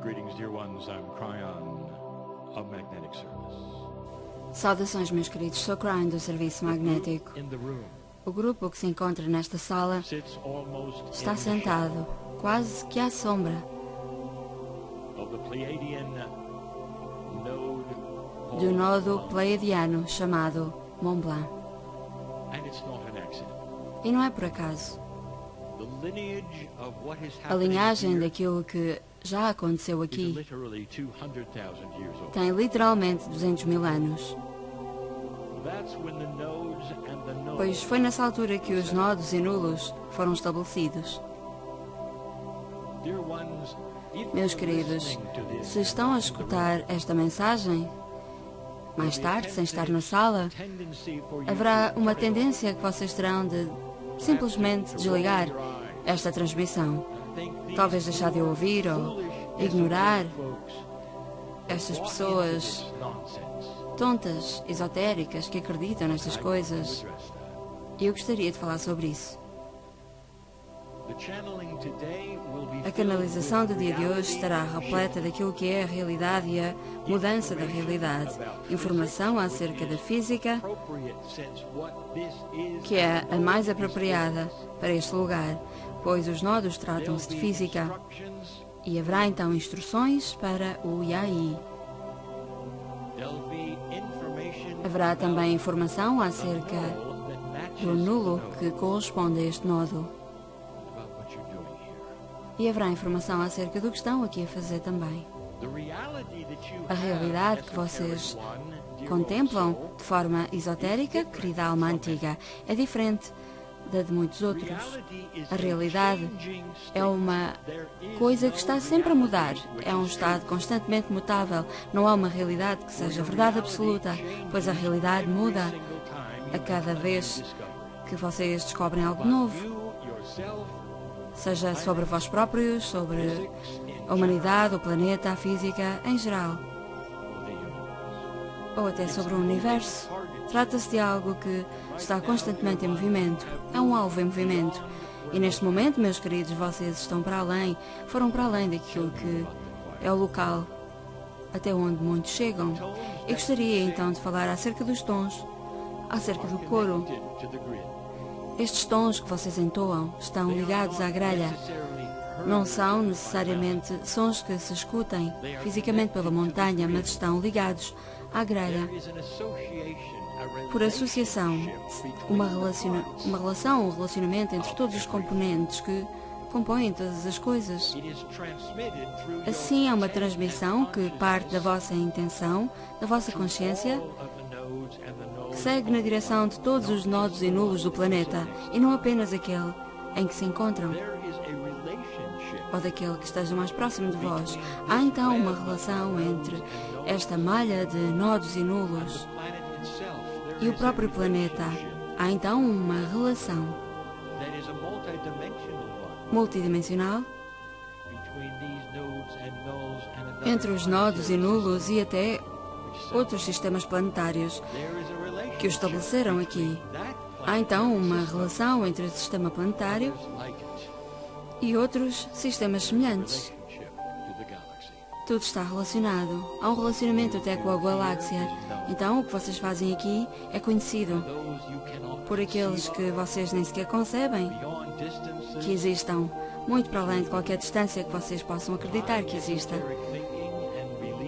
Greetings, dear ones. I'm Cryon of Magnetic Service. Saudações, meus queridos. Sou Cryon do Serviço Magnético. O grupo que se encontra nesta sala está sentado, quase que à sombra, do nodo pleiadiano chamado Mont Blanc. E não é por acaso. A linhagem daquilo que já aconteceu aqui tem literalmente 200 mil anos. Pois foi nessa altura que os nodos e nulos foram estabelecidos. Meus queridos, se estão a escutar esta mensagem, mais tarde, sem estar na sala, haverá uma tendência que vocês terão de simplesmente desligar esta transmissão. Talvez deixar de ouvir ou ignorar estas pessoas tontas, esotéricas, que acreditam nestas coisas. E eu gostaria de falar sobre isso. A canalização do dia de hoje estará repleta daquilo que é a realidade e a mudança da realidade. Informação acerca da física, que é a mais apropriada para este lugar, pois os nodos tratam-se de física. E haverá então instruções para o Yai. Haverá também informação acerca do nulo que corresponde a este nodo. E haverá informação acerca do que estão aqui a fazer também. A realidade que vocês contemplam de forma esotérica, querida alma antiga, é diferente da de muitos outros. A realidade é uma coisa que está sempre a mudar. É um estado constantemente mutável. Não há uma realidade que seja verdade absoluta, pois a realidade muda a cada vez que vocês descobrem algo novo. Seja sobre vós próprios, sobre a humanidade, o planeta, a física, em geral. Ou até sobre o universo. Trata-se de algo que está constantemente em movimento. É um alvo em movimento. E neste momento, meus queridos, vocês estão para além, foram para além daquilo que é o local até onde muitos chegam. Eu gostaria então de falar acerca dos tons, acerca do coro. Estes tons que vocês entoam estão ligados à grelha. Não são necessariamente sons que se escutem fisicamente pela montanha, mas estão ligados à grelha. Por associação, um relacionamento entre todos os componentes que compõem todas as coisas. Assim, é uma transmissão que parte da vossa intenção, da vossa consciência, que segue na direção de todos os nodos e nulos do planeta, e não apenas aquele em que se encontram, ou daquele que esteja mais próximo de vós. Há então uma relação entre esta malha de nodos e nulos e o próprio planeta. Há então uma relação multidimensional entre os nodos e nulos e até outros sistemas planetários que os estabeleceram aqui. Há então uma relação entre o sistema planetário e outros sistemas semelhantes. Tudo está relacionado. Há um relacionamento até com a galáxia. Então, o que vocês fazem aqui é conhecido por aqueles que vocês nem sequer concebem que existam, muito para além de qualquer distância que vocês possam acreditar que exista.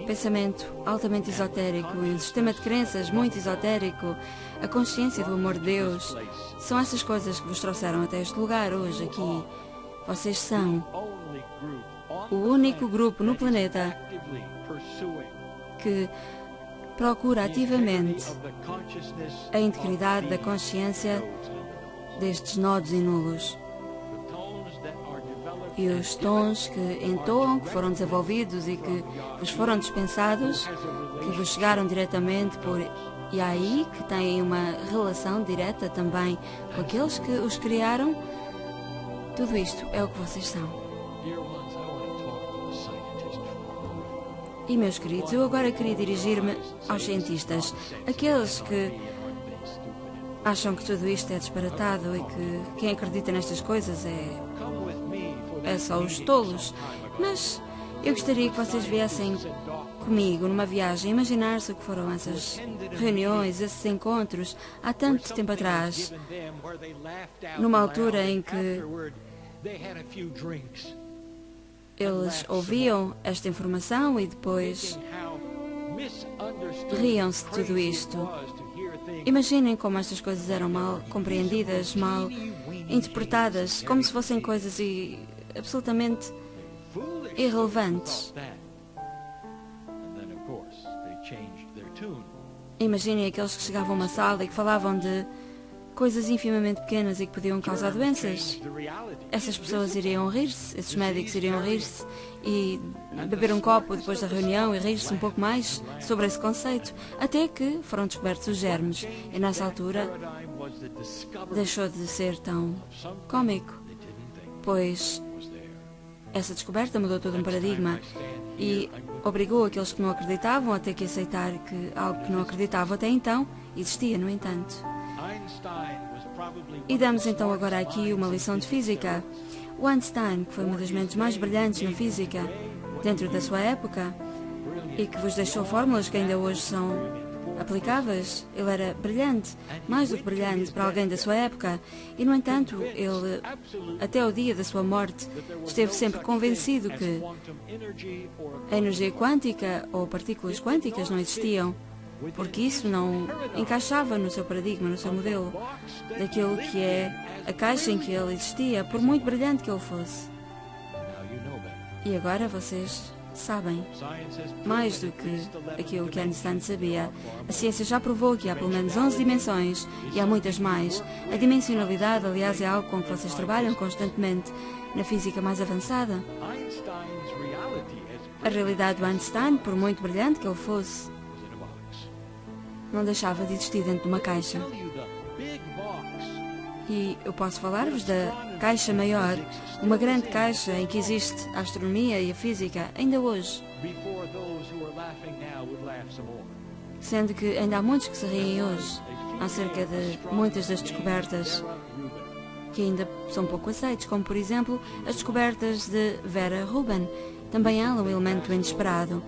Pensamento altamente esotérico e um sistema de crenças muito esotérico, a consciência do amor de Deus, são essas coisas que vos trouxeram até este lugar hoje aqui. Vocês são o único grupo no planeta que procura ativamente a integridade da consciência destes nodos e nulos. E os tons que entoam, que foram desenvolvidos e que vos foram dispensados, que vos chegaram diretamente por Yai, que têm uma relação direta também com aqueles que os criaram, tudo isto é o que vocês são. E, meus queridos, eu agora queria dirigir-me aos cientistas, aqueles que acham que tudo isto é disparatado e que quem acredita nestas coisas é só os tolos. Mas Eu gostaria que vocês viessem comigo numa viagem, imaginar-se o que foram essas reuniões, esses encontros, há tanto tempo atrás, numa altura em que eles ouviam esta informação e depois riam-se de tudo isto. Imaginem como estas coisas eram mal compreendidas, mal interpretadas, como se fossem coisas absolutamente irrelevantes. Imaginem aqueles que chegavam a uma sala e que falavam de coisas infimamente pequenas e que podiam causar doenças. Essas pessoas iriam rir-se, esses médicos iriam rir-se e beber um copo depois da reunião e rir-se um pouco mais sobre esse conceito, até que foram descobertos os germes. E nessa altura deixou de ser tão cômico, pois essa descoberta mudou todo um paradigma e obrigou aqueles que não acreditavam a ter que aceitar que algo que não acreditavam até então existia, no entanto. E damos então agora aqui uma lição de física. O Einstein, que foi uma das mentes mais brilhantes na física dentro da sua época e que vos deixou fórmulas que ainda hoje são aplicáveis, ele era brilhante, mais do que brilhante para alguém da sua época, e no entanto ele, até o dia da sua morte, esteve sempre convencido que a energia quântica ou partículas quânticas não existiam, porque isso não encaixava no seu paradigma, no seu modelo, daquilo que é a caixa em que ele existia, por muito brilhante que ele fosse. E agora vocês sabem mais do que aquilo que Einstein sabia. A ciência já provou que há pelo menos 11 dimensões e há muitas mais. A dimensionalidade, aliás, é algo com que vocês trabalham constantemente na física mais avançada. A realidade do Einstein, por muito brilhante que ele fosse, não deixava de existir dentro de uma caixa. E eu posso falar-vos da caixa maior, uma grande caixa em que existe a astronomia e a física ainda hoje. Sendo que ainda há muitos que se riem hoje acerca de muitas das descobertas que ainda são pouco aceites, como por exemplo as descobertas de Vera Rubin. Também ela, um elemento inesperado.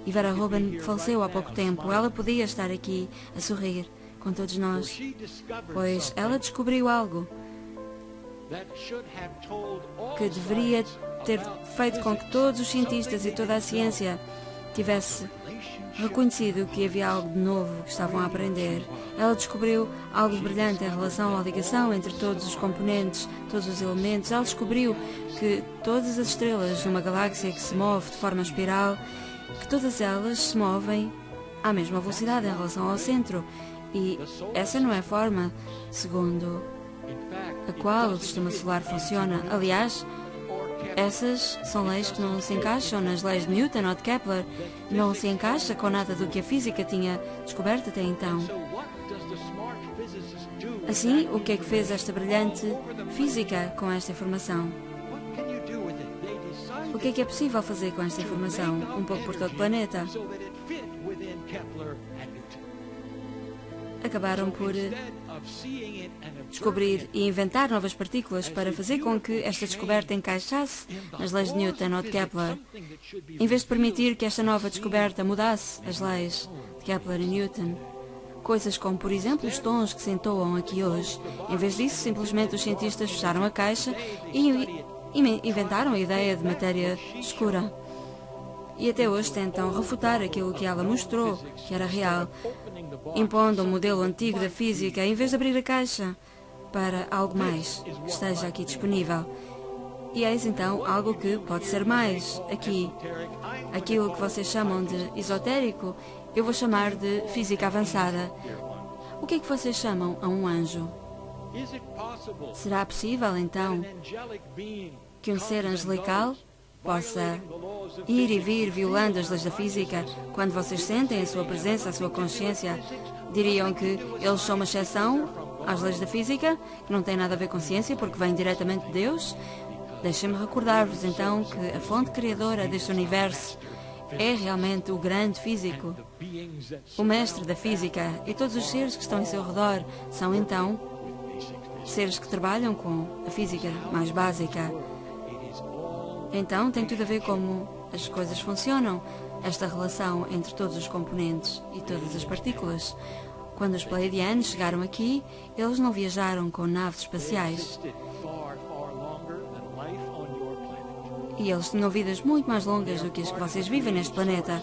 E Vera Rubin faleceu há pouco tempo. Ela podia estar aqui a sorrir com todos nós, pois ela descobriu algo que deveria ter feito com que todos os cientistas e toda a ciência tivesse reconhecido que havia algo de novo que estavam a aprender. Ela descobriu algo brilhante em relação à ligação entre todos os componentes, todos os elementos. Ela descobriu que todas as estrelas numa galáxia que se move de forma espiral, que todas elas se movem à mesma velocidade em relação ao centro. E essa não é a forma segundo a qual o sistema solar funciona. Aliás, essas são leis que não se encaixam nas leis de Newton ou de Kepler. Não se encaixa com nada do que a física tinha descoberto até então. Assim, o que é que fez esta brilhante física com esta informação? O que é possível fazer com esta informação, um pouco por todo o planeta? Acabaram por descobrir e inventar novas partículas para fazer com que esta descoberta encaixasse nas leis de Newton ou de Kepler, em vez de permitir que esta nova descoberta mudasse as leis de Kepler e Newton. Coisas como, por exemplo, os tons que se entoam aqui hoje. Em vez disso, simplesmente os cientistas fecharam a caixa e inventaram a ideia de matéria escura. E até hoje tentam refutar aquilo que ela mostrou que era real, impondo um modelo antigo da física em vez de abrir a caixa para algo mais que esteja aqui disponível. E eis então algo que pode ser mais aqui. Aquilo que vocês chamam de esotérico, eu vou chamar de física avançada. O que é que vocês chamam a um anjo? Será possível então que um ser angelical possa ir e vir violando as leis da física? Quando vocês sentem a sua presença, a sua consciência, diriam que eles são uma exceção às leis da física, que não tem nada a ver com ciência, porque vem diretamente de Deus? Deixem-me recordar-vos então que a fonte criadora deste universo é realmente o grande físico, o mestre da física, e todos os seres que estão em seu redor são então seres que trabalham com a física mais básica. Então tem tudo a ver como as coisas funcionam, esta relação entre todos os componentes e todas as partículas. Quando os pleiadianos chegaram aqui, eles não viajaram com naves espaciais. E eles tinham vidas muito mais longas do que as que vocês vivem neste planeta.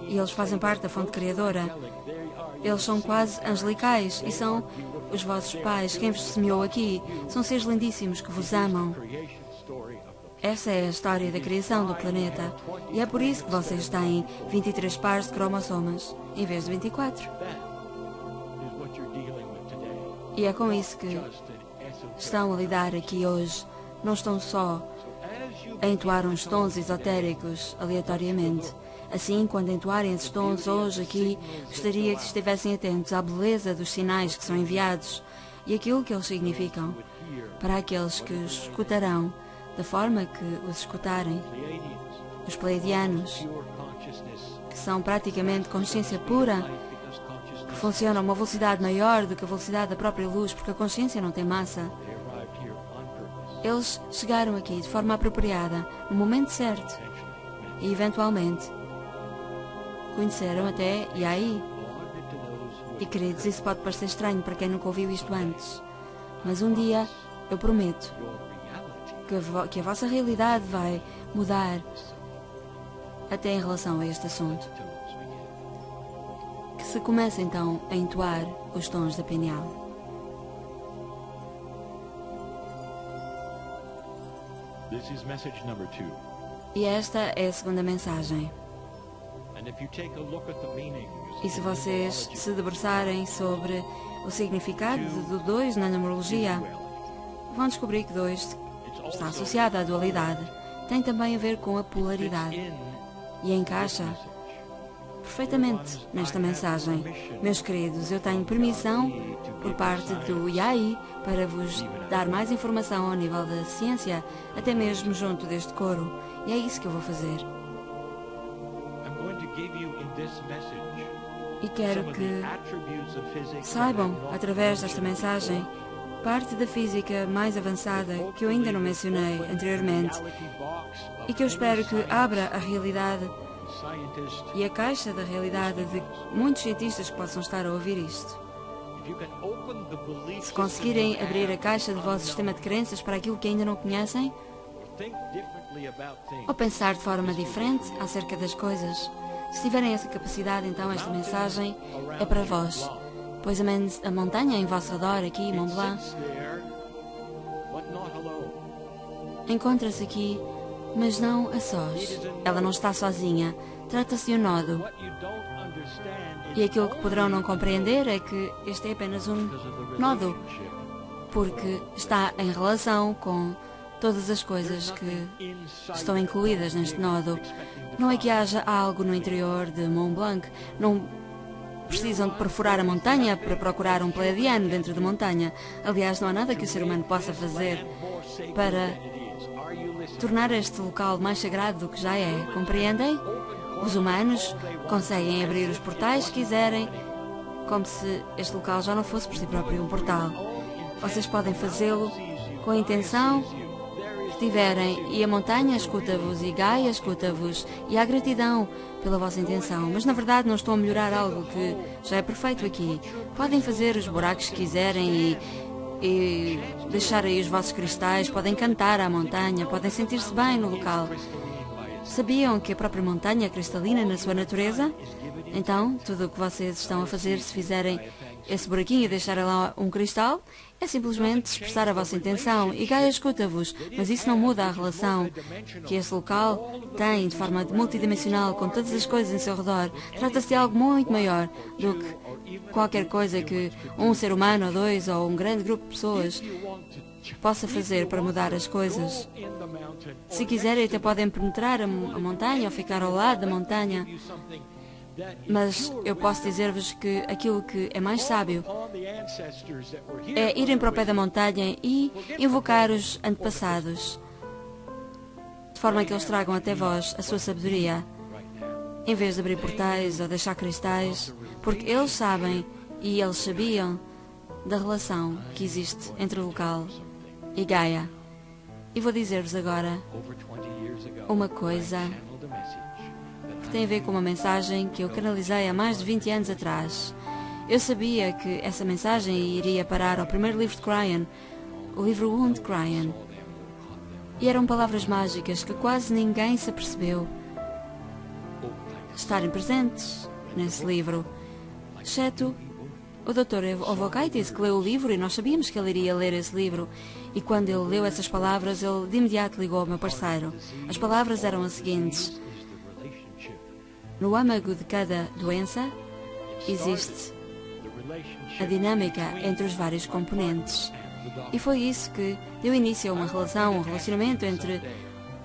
E eles fazem parte da fonte criadora. Eles são quase angelicais e são os vossos pais, quem vos semeou aqui. São seres lindíssimos que vos amam. Essa é a história da criação do planeta. E é por isso que vocês têm 23 pares de cromossomas, em vez de 24. E é com isso que estão a lidar aqui hoje. Não estão só a entoar uns tons esotéricos aleatoriamente. Assim, quando entoarem esses tons hoje aqui, gostaria que estivessem atentos à beleza dos sinais que são enviados e aquilo que eles significam, para aqueles que os escutarão da forma que os escutarem. Os pleiadianos, que são praticamente consciência pura, que funcionam a uma velocidade maior do que a velocidade da própria luz, porque a consciência não tem massa. Eles chegaram aqui de forma apropriada, no momento certo, e eventualmente conheceram até Yai. E queridos, isso pode parecer estranho para quem nunca ouviu isto antes, mas um dia eu prometo que a vossa realidade vai mudar até em relação a este assunto. Que se comece então a entoar os tons da pineal. E esta é a segunda mensagem. E se vocês se debruçarem sobre o significado do 2 na numerologia, vão descobrir que 2 está associado à dualidade. Tem também a ver com a polaridade. E encaixa perfeitamente nesta mensagem. Meus queridos, eu tenho permissão por parte do Yai para vos dar mais informação ao nível da ciência, até mesmo junto deste coro. E é isso que eu vou fazer. E quero que saibam, através desta mensagem, parte da física mais avançada que eu ainda não mencionei anteriormente e que eu espero que abra a realidade e a caixa da realidade de muitos cientistas que possam estar a ouvir isto. Se conseguirem abrir a caixa do vosso sistema de crenças para aquilo que ainda não conhecem, ou pensar de forma diferente acerca das coisas, se tiverem essa capacidade, então esta mensagem é para vós. Pois a montanha em vosso redor, aqui, Mont Blanc, encontra-se aqui, mas não a sós. Ela não está sozinha. Trata-se de um nodo. E aquilo que poderão não compreender é que este é apenas um nodo, porque está em relação com todas as coisas que estão incluídas neste nodo. Não é que haja algo no interior de Mont Blanc. Não precisam de perfurar a montanha para procurar um pleiadiano dentro da montanha. Aliás, não há nada que o ser humano possa fazer para tornar este local mais sagrado do que já é. Compreendem? Os humanos conseguem abrir os portais se quiserem, como se este local já não fosse por si próprio um portal. Vocês podem fazê-lo com a intenção que tiverem, e a montanha escuta-vos, e Gaia escuta-vos, e há gratidão pela vossa intenção. Mas na verdade não estão a melhorar algo que já é perfeito aqui. Podem fazer os buracos que quiserem e deixar aí os vossos cristais, podem cantar à montanha, podem sentir-se bem no local. Sabiam que a própria montanha é cristalina na sua natureza? Então, tudo o que vocês estão a fazer, se fizerem esse buraquinho e deixarem lá um cristal, é simplesmente expressar a vossa intenção. E Gaia escuta-vos, mas isso não muda a relação que este local tem de forma multidimensional com todas as coisas em seu redor. Trata-se de algo muito maior do que qualquer coisa que um ser humano ou dois ou um grande grupo de pessoas possa fazer para mudar as coisas. Se quiserem, até podem penetrar a montanha ou ficar ao lado da montanha. Mas eu posso dizer-vos que aquilo que é mais sábio é irem para o pé da montanha e invocar os antepassados, de forma que eles tragam até vós a sua sabedoria, em vez de abrir portais ou deixar cristais, porque eles sabem e eles sabiam da relação que existe entre o local e Gaia. E vou dizer-vos agora uma coisa que tem a ver com uma mensagem que eu canalizei há mais de 20 anos atrás. Eu sabia que essa mensagem iria parar ao primeiro livro de Cryan, o livro 1 de Cryan. E eram palavras mágicas que quase ninguém se apercebeu estarem presentes nesse livro, exceto o Dr. Ovokaitis, que leu o livro, e nós sabíamos que ele iria ler esse livro. E quando ele leu essas palavras, ele de imediato ligou ao meu parceiro. As palavras eram as seguintes: no âmago de cada doença existe a dinâmica entre os vários componentes. E foi isso que deu início a uma relação, um relacionamento entre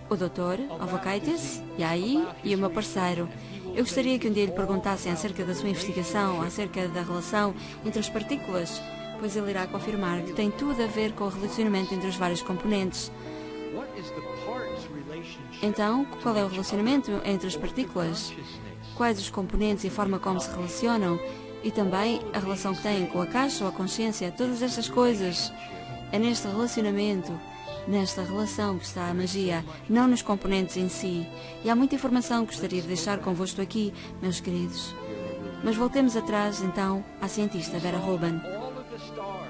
o Dr. Ovokaitis, Yai, e o meu parceiro. Eu gostaria que um dia lhe perguntassem acerca da sua investigação, acerca da relação entre as partículas, pois ele irá confirmar que tem tudo a ver com o relacionamento entre os vários componentes. Então, qual é o relacionamento entre as partículas? Quais os componentes e a forma como se relacionam? E também a relação que têm com a caixa ou a consciência? Todas estas coisas. É neste relacionamento, nesta relação, que está a magia, não nos componentes em si. E há muita informação que gostaria de deixar convosco aqui, meus queridos. Mas voltemos atrás, então, à cientista Vera Rubin.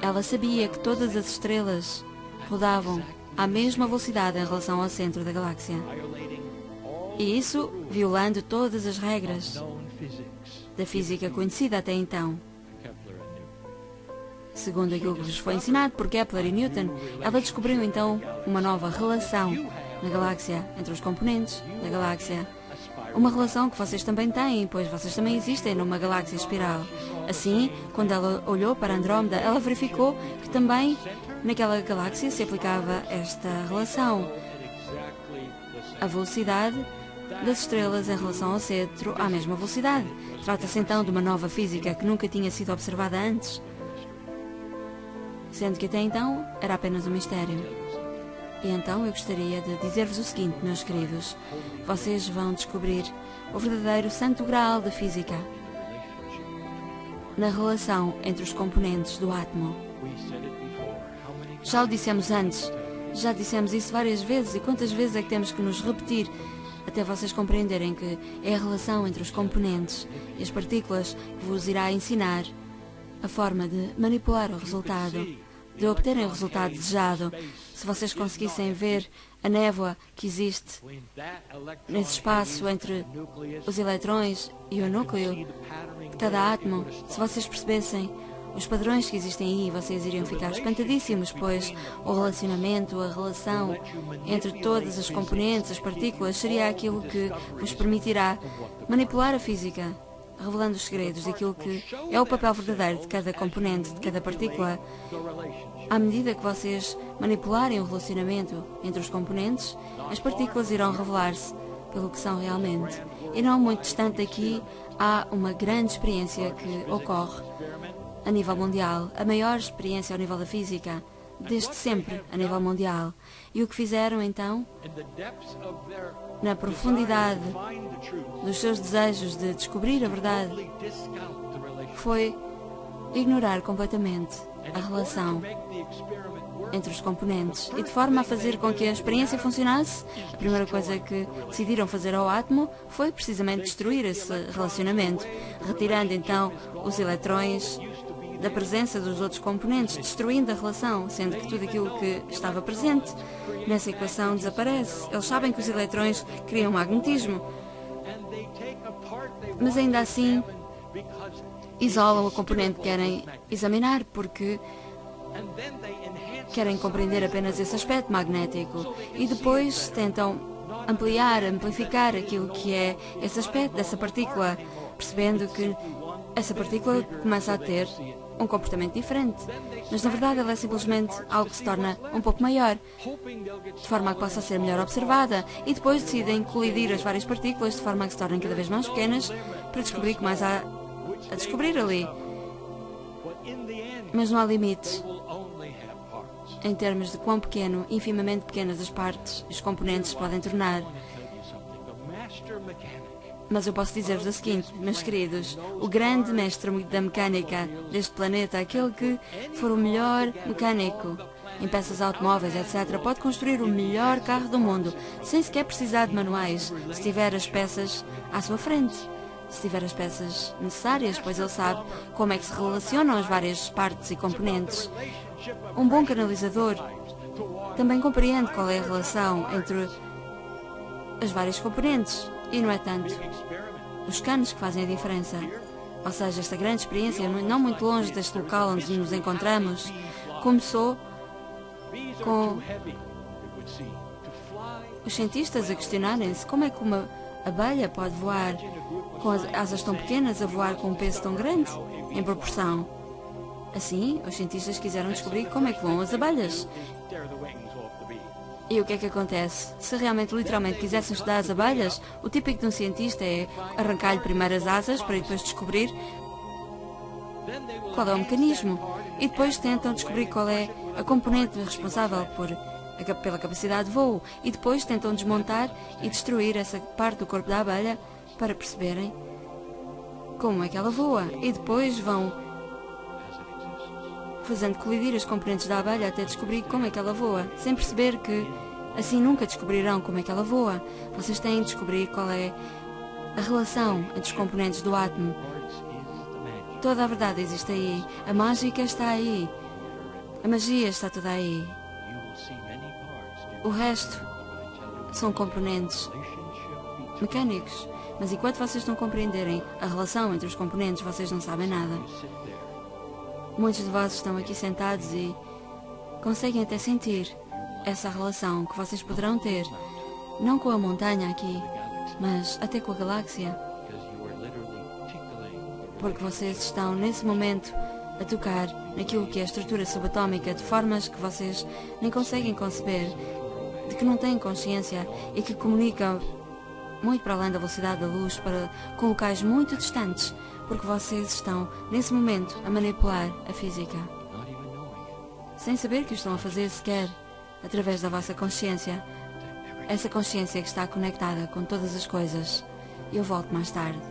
Ela sabia que todas as estrelas rodavam à mesma velocidade em relação ao centro da galáxia. E isso violando todas as regras da física conhecida até então. Segundo aquilo que vos foi ensinado por Kepler e Newton, ela descobriu então uma nova relação na galáxia, entre os componentes da galáxia. Uma relação que vocês também têm, pois vocês também existem numa galáxia espiral. Assim, quando ela olhou para Andrómeda, ela verificou que também naquela galáxia se aplicava esta relação. A velocidade das estrelas em relação ao centro à mesma velocidade. Trata-se então de uma nova física que nunca tinha sido observada antes, sendo que até então era apenas um mistério. E então eu gostaria de dizer-vos o seguinte, meus queridos: vocês vão descobrir o verdadeiro santo graal da física na relação entre os componentes do átomo. Já o dissemos antes, já dissemos isso várias vezes, e quantas vezes é que temos que nos repetir até vocês compreenderem que é a relação entre os componentes e as partículas que vos irá ensinar a forma de manipular o resultado, de obterem o resultado desejado. Se vocês conseguissem ver a névoa que existe nesse espaço entre os eletrões e o núcleo de cada átomo, se vocês percebessem os padrões que existem aí, vocês iriam ficar espantadíssimos, pois o relacionamento, a relação entre todas as componentes, as partículas, seria aquilo que vos permitirá manipular a física, revelando os segredos daquilo que é o papel verdadeiro de cada componente, de cada partícula. À medida que vocês manipularem o relacionamento entre os componentes, as partículas irão revelar-se pelo que são realmente. E não muito distante daqui, há uma grande experiência que ocorre a nível mundial, a maior experiência ao nível da física, desde sempre a nível mundial. E o que fizeram então, na profundidade dos seus desejos de descobrir a verdade, foi ignorar completamente a relação entre os componentes, e de forma a fazer com que a experiência funcionasse, a primeira coisa que decidiram fazer ao átomo foi precisamente destruir esse relacionamento, retirando então os eletrões da presença dos outros componentes, destruindo a relação, sendo que tudo aquilo que estava presente nessa equação desaparece. Eles sabem que os eletrões criam magnetismo, mas ainda assim isolam o componente que querem examinar, porque querem compreender apenas esse aspecto magnético, e depois tentam amplificar aquilo que é esse aspecto dessa partícula, percebendo que essa partícula começa a ter um comportamento diferente, mas na verdade ela é simplesmente algo que se torna um pouco maior, de forma a que possa ser melhor observada, e depois decidem colidir as várias partículas de forma a que se tornem cada vez mais pequenas, para descobrir que mais há a descobrir ali. Mas não há limites em termos de quão pequeno, infimamente pequenas as partes e os componentes se podem tornar. Mas eu posso dizer-vos o seguinte, meus queridos: o grande mestre da mecânica deste planeta, aquele que for o melhor mecânico em peças automóveis, etc., pode construir o melhor carro do mundo, sem sequer precisar de manuais, se tiver as peças à sua frente. Se tiver as peças necessárias, pois ele sabe como é que se relacionam as várias partes e componentes. Um bom canalizador também compreende qual é a relação entre as várias componentes, e não é tanto os canos que fazem a diferença. Ou seja, esta grande experiência, não muito longe deste local onde nos encontramos, começou com os cientistas a questionarem-se como é que uma abelha pode voar com as asas tão pequenas a voar com um peso tão grande em proporção. Assim, os cientistas quiseram descobrir como é que voam as abelhas. E o que é que acontece? Se realmente, literalmente, quisessem estudar as abelhas, o típico de um cientista é arrancar-lhe primeiro as asas para depois descobrir qual é o mecanismo. E depois tentam descobrir qual é a componente responsável pela capacidade de voo. E depois tentam desmontar e destruir essa parte do corpo da abelha para perceberem como é que ela voa. E depois vão fazendo colidir as componentes da abelha até descobrir como é que ela voa, sem perceber que assim nunca descobrirão como é que ela voa. Vocês têm de descobrir qual é a relação entre os componentes do átomo. Toda a verdade existe aí. A mágica está aí. A magia está toda aí. O resto são componentes mecânicos. Mas enquanto vocês não compreenderem a relação entre os componentes, vocês não sabem nada. Muitos de vós estão aqui sentados e conseguem até sentir essa relação que vocês poderão ter, não com a montanha aqui, mas até com a galáxia. Porque vocês estão, nesse momento, a tocar naquilo que é a estrutura subatómica de formas que vocês nem conseguem conceber, de que não têm consciência e que comunicam muito para além da velocidade da luz com locais muito distantes, porque vocês estão, nesse momento, a manipular a física, sem saber que o estão a fazer sequer, através da vossa consciência, essa consciência que está conectada com todas as coisas. Eu volto mais tarde.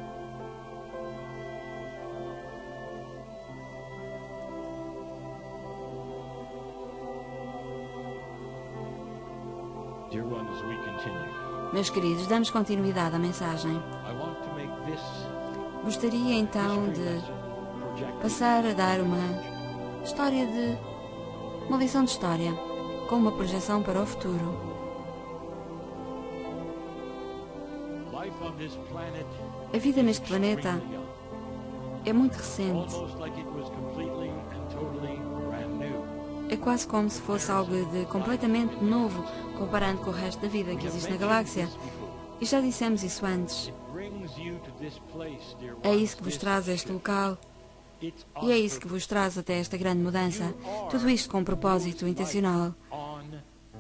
Meus queridos, damos continuidade à mensagem. Gostaria então de passar a dar uma lição de história, com uma projeção para o futuro. A vida neste planeta é muito recente. É quase como se fosse algo de completamente novo, comparando com o resto da vida que existe na galáxia. E já dissemos isso antes. É isso que vos traz a este local. E é isso que vos traz até esta grande mudança. Tudo isto com um propósito intencional.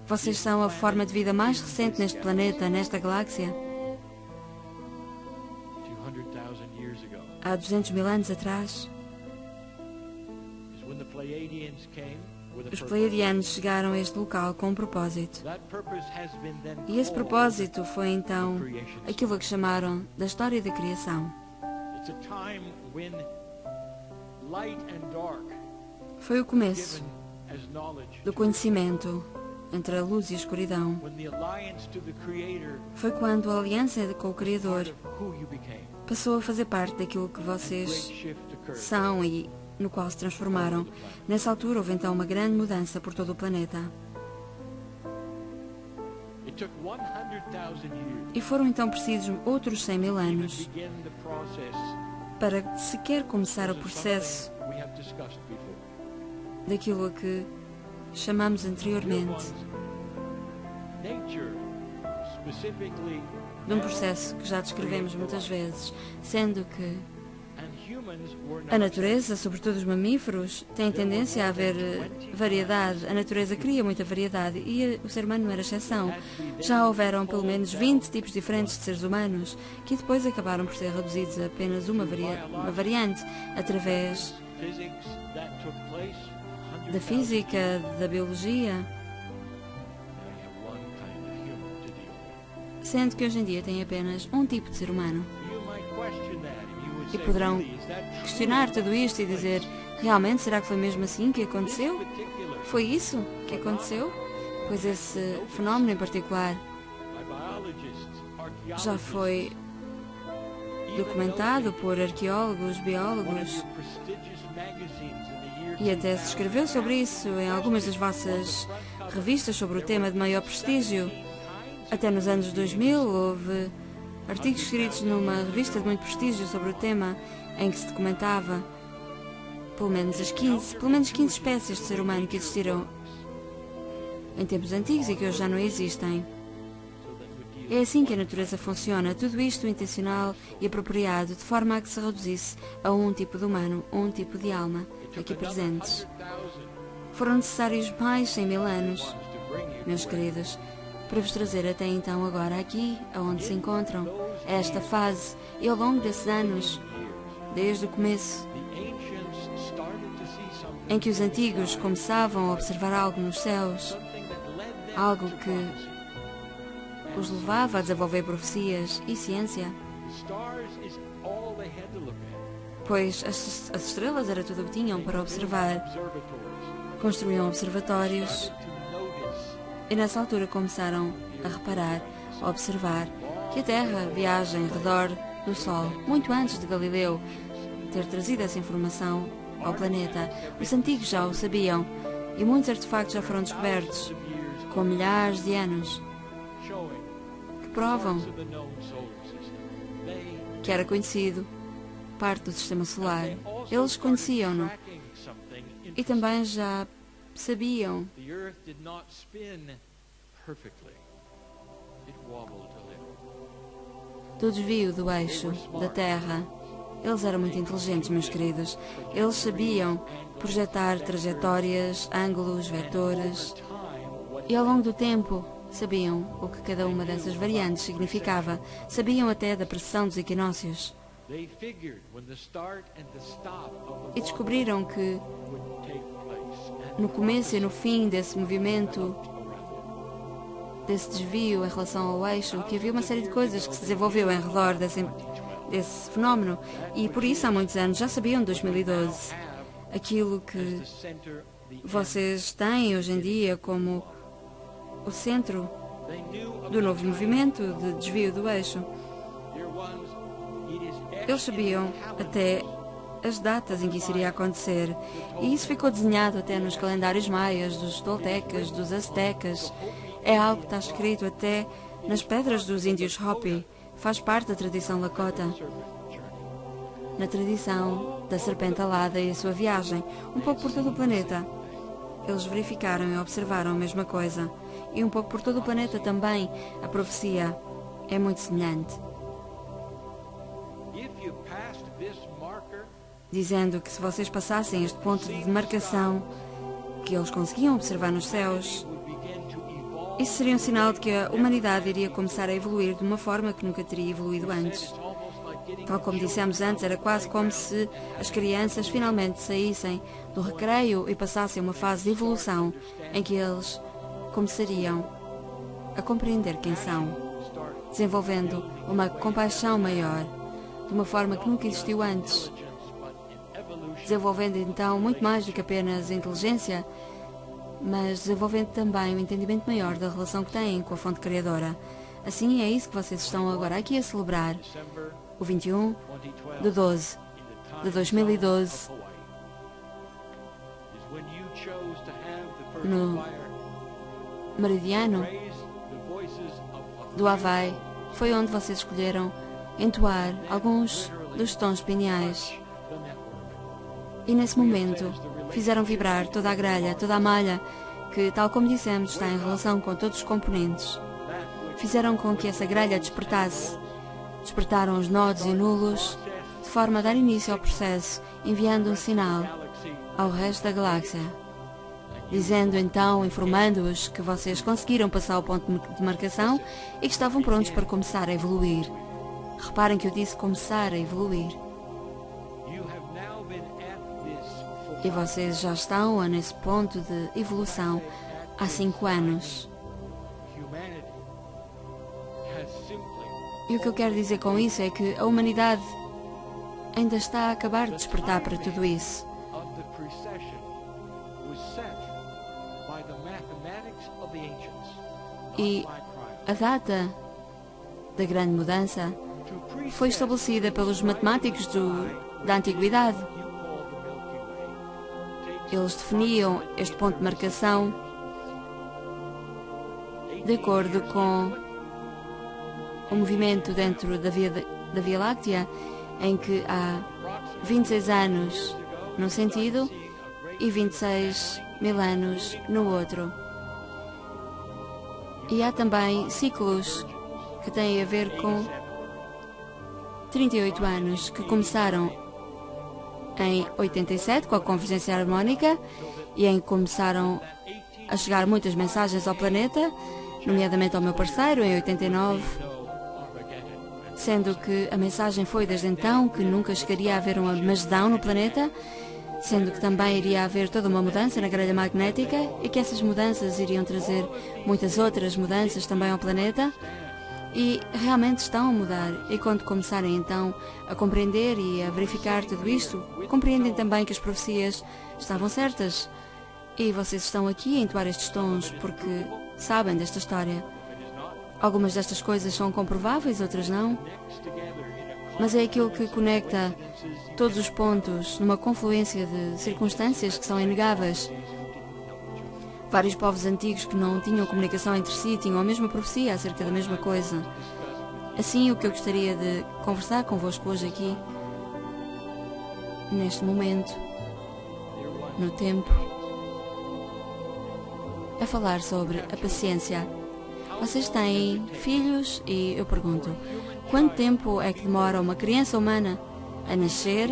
Vocês são a forma de vida mais recente neste planeta, nesta galáxia. Há 200 mil anos atrás, os Pleiadianos chegaram a este local com um propósito. E esse propósito foi então aquilo que chamaram da história da criação. Foi o começo do conhecimento entre a luz e a escuridão. Foi quando a aliança com o Criador passou a fazer parte daquilo que vocês são e no qual se transformaram. Nessa altura houve então uma grande mudança por todo o planeta. E foram então precisos outros 100 mil anos para sequer começar o processo daquilo a que chamamos anteriormente de um processo que já descrevemos muitas vezes, sendo que a natureza, sobretudo os mamíferos, tem tendência a haver variedade. A natureza cria muita variedade e o ser humano não era exceção. Já houveram pelo menos 20 tipos diferentes de seres humanos que depois acabaram por ser reduzidos a apenas uma variante através da física, da biologia, sendo que hoje em dia tem apenas um tipo de ser humano. E poderão questionar tudo isto e dizer, realmente, será que foi mesmo assim que aconteceu? Foi isso que aconteceu? Pois esse fenómeno em particular já foi documentado por arqueólogos, biólogos, e até se escreveu sobre isso em algumas das vossas revistas sobre o tema de maior prestígio. Até nos anos 2000 houve artigos escritos numa revista de muito prestígio sobre o tema, em que se documentava pelo menos 15 espécies de ser humano que existiram em tempos antigos e que hoje já não existem. É assim que a natureza funciona, tudo isto intencional e apropriado, de forma a que se reduzisse a um tipo de humano, um tipo de alma, aqui presentes. Foram necessários mais 100.000 anos, meus queridos, para vos trazer até então agora aqui, aonde se encontram, a esta fase, e ao longo desses anos, desde o começo, em que os antigos começavam a observar algo nos céus, algo que os levava a desenvolver profecias e ciência, pois as estrelas era tudo o que tinham para observar. Construíam observatórios e nessa altura começaram a reparar, a observar que a Terra viaja em redor do Sol, muito antes de Galileu ter trazido essa informação ao planeta. Os antigos já o sabiam e muitos artefactos já foram descobertos com milhares de anos que provam que era conhecido parte do Sistema Solar. Eles conheciam-no e também já sabiam do desvio do eixo da Terra. Eles eram muito inteligentes, meus queridos. Eles sabiam projetar trajetórias, ângulos, vetores. E ao longo do tempo, sabiam o que cada uma dessas variantes significava. Sabiam até da precessão dos equinócios. E descobriram que no começo e no fim desse movimento, desse desvio em relação ao eixo, que havia uma série de coisas que se desenvolveu em redor desse fenómeno. E por isso, há muitos anos, já sabiam, em 2012, aquilo que vocês têm hoje em dia como o centro do novo movimento de desvio do eixo. Eles sabiam até as datas em que isso iria acontecer, e isso ficou desenhado até nos calendários maias, dos toltecas, dos aztecas. É algo que está escrito até nas pedras dos índios Hopi. Faz parte da tradição Lakota, na tradição da serpente alada e a sua viagem, um pouco por todo o planeta. Eles verificaram e observaram a mesma coisa, e um pouco por todo o planeta também a profecia é muito semelhante, dizendo que se vocês passassem este ponto de demarcação que eles conseguiam observar nos céus, isso seria um sinal de que a humanidade iria começar a evoluir de uma forma que nunca teria evoluído antes. Tal como dissemos antes, era quase como se as crianças finalmente saíssem do recreio e passassem uma fase de evolução em que eles começariam a compreender quem são, desenvolvendo uma compaixão maior, de uma forma que nunca existiu antes, desenvolvendo então muito mais do que apenas a inteligência, mas desenvolvendo também um entendimento maior da relação que têm com a fonte criadora. Assim, é isso que vocês estão agora aqui a celebrar. O 21 de 12 de 2012, no meridiano do Havaí, foi onde vocês escolheram entoar alguns dos tons pineais. E nesse momento fizeram vibrar toda a grelha, toda a malha, que, tal como dissemos, está em relação com todos os componentes. Fizeram com que essa grelha despertasse. Despertaram os nodos e nulos, de forma a dar início ao processo, enviando um sinal ao resto da galáxia, dizendo então, informando-os que vocês conseguiram passar o ponto de marcação e que estavam prontos para começar a evoluir. Reparem que eu disse começar a evoluir. E vocês já estão nesse ponto de evolução há 5 anos. E o que eu quero dizer com isso é que a humanidade ainda está a acabar de despertar para tudo isso. E a data da grande mudança foi estabelecida pelos matemáticos da Antiguidade. Eles definiam este ponto de marcação de acordo com o movimento dentro da Via Láctea, em que há 26 anos num sentido e 26.000 anos no outro. E há também ciclos que têm a ver com 38 anos, que começaram em 87 com a convergência harmónica e em que começaram a chegar muitas mensagens ao planeta, nomeadamente ao meu parceiro, em 89, sendo que a mensagem foi desde então que nunca chegaria a haver um Armagedão no planeta, sendo que também iria haver toda uma mudança na grelha magnética e que essas mudanças iriam trazer muitas outras mudanças também ao planeta. E realmente estão a mudar. E quando começarem então a compreender e a verificar tudo isto, compreendem também que as profecias estavam certas. E vocês estão aqui a entoar estes tons porque sabem desta história. Algumas destas coisas são comprováveis, outras não. Mas é aquilo que conecta todos os pontos numa confluência de circunstâncias que são inegáveis. Vários povos antigos que não tinham comunicação entre si tinham a mesma profecia acerca da mesma coisa. Assim, o que eu gostaria de conversar convosco hoje aqui, neste momento, no tempo, é falar sobre a paciência. Vocês têm filhos e eu pergunto, quanto tempo é que demora uma criança humana a nascer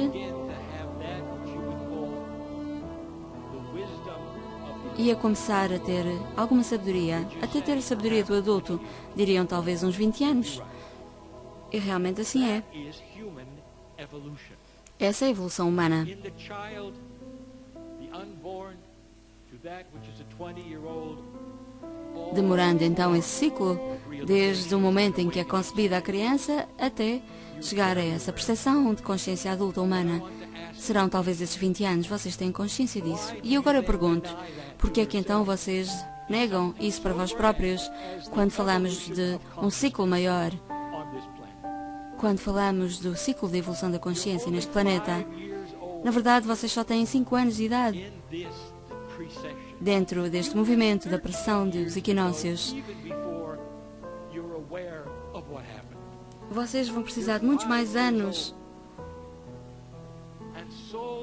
e a começar a ter alguma sabedoria, até ter a sabedoria do adulto, diriam talvez uns 20 anos. E realmente assim é. Essa é a evolução humana. Demorando então esse ciclo, desde o momento em que é concebida a criança até chegar a essa percepção de consciência adulta humana. Serão talvez esses 20 anos, vocês têm consciência disso. E agora eu pergunto, por que é que então vocês negam isso para vós próprios quando falamos de um ciclo maior? Quando falamos do ciclo de evolução da consciência neste planeta, na verdade vocês só têm 5 anos de idade. Dentro deste movimento da pressão dos equinócios, vocês vão precisar de muitos mais anos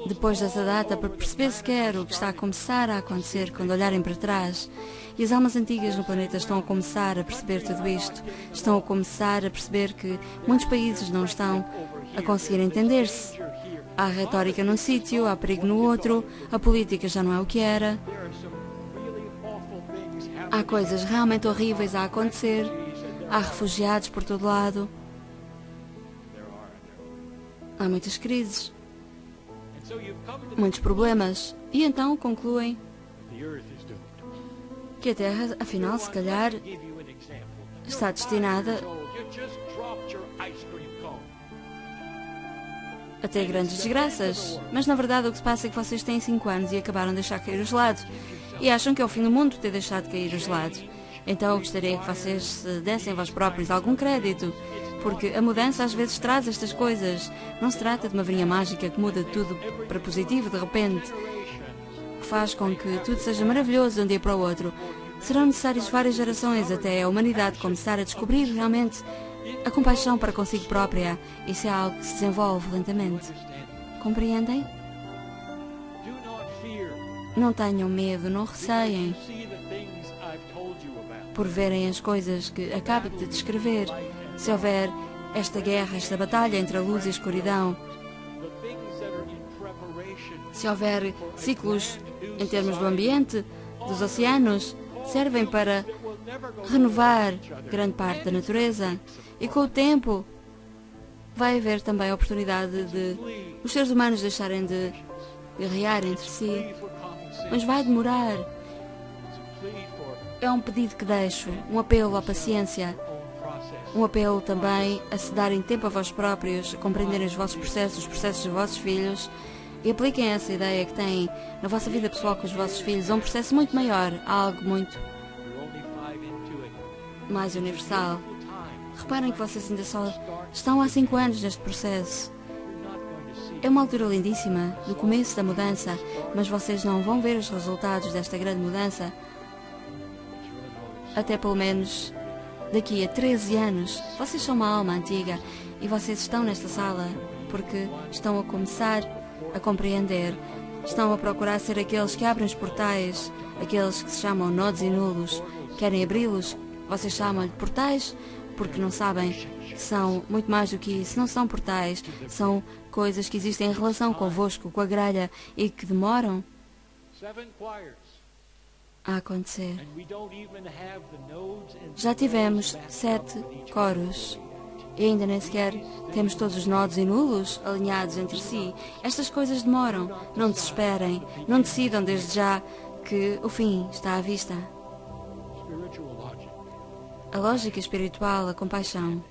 depois dessa data para perceber sequer o que está a começar a acontecer quando olharem para trás. E as almas antigas no planeta estão a começar a perceber tudo isto. Estão a começar a perceber que muitos países não estão a conseguir entender-se. Há retórica num sítio, há perigo no outro, a política já não é o que era. Há coisas realmente horríveis a acontecer. Há refugiados por todo lado. Há muitas crises. Muitos problemas. E então concluem que a Terra, afinal, se calhar, está destinada a ter grandes desgraças. Mas, na verdade, o que se passa é que vocês têm 5 anos e acabaram de deixar cair o gelado. E acham que é o fim do mundo ter deixado cair o gelado. Então, eu gostaria que vocês se dessem a vós próprios algum crédito. Porque a mudança às vezes traz estas coisas. Não se trata de uma varinha mágica que muda tudo para positivo de repente, que faz com que tudo seja maravilhoso de um dia para o outro. Serão necessárias várias gerações até a humanidade começar a descobrir realmente a compaixão para consigo própria. Isso é algo que se desenvolve lentamente. Compreendem? Não tenham medo, não receiem por verem as coisas que acabo de descrever. Se houver esta guerra, esta batalha entre a luz e a escuridão, se houver ciclos em termos do ambiente, dos oceanos, servem para renovar grande parte da natureza. E com o tempo vai haver também a oportunidade de os seres humanos deixarem de guerrear entre si. Mas vai demorar. É um pedido que deixo, um apelo à paciência. Um apelo também a se darem tempo a vós próprios, a compreenderem os vossos processos, os processos dos vossos filhos, E apliquem essa ideia que têm na vossa vida pessoal com os vossos filhos a um processo muito maior, a algo muito mais universal. Reparem que vocês ainda só estão há 5 anos neste processo. É uma altura lindíssima, do começo da mudança, mas vocês não vão ver os resultados desta grande mudança até pelo menos daqui a 13 anos. Vocês são uma alma antiga e vocês estão nesta sala porque estão a começar a compreender, estão a procurar ser aqueles que abrem os portais, aqueles que se chamam nodos e nulos, querem abri-los. Vocês chamam-lhe portais porque não sabem que são muito mais do que isso. Não são portais, são coisas que existem em relação convosco, com a grelha, e que demoram a acontecer. Já tivemos 7 coros e ainda nem sequer temos todos os nodos e nulos alinhados entre si. Estas coisas demoram. Não desesperem, não decidam desde já que o fim está à vista. A lógica espiritual, a compaixão,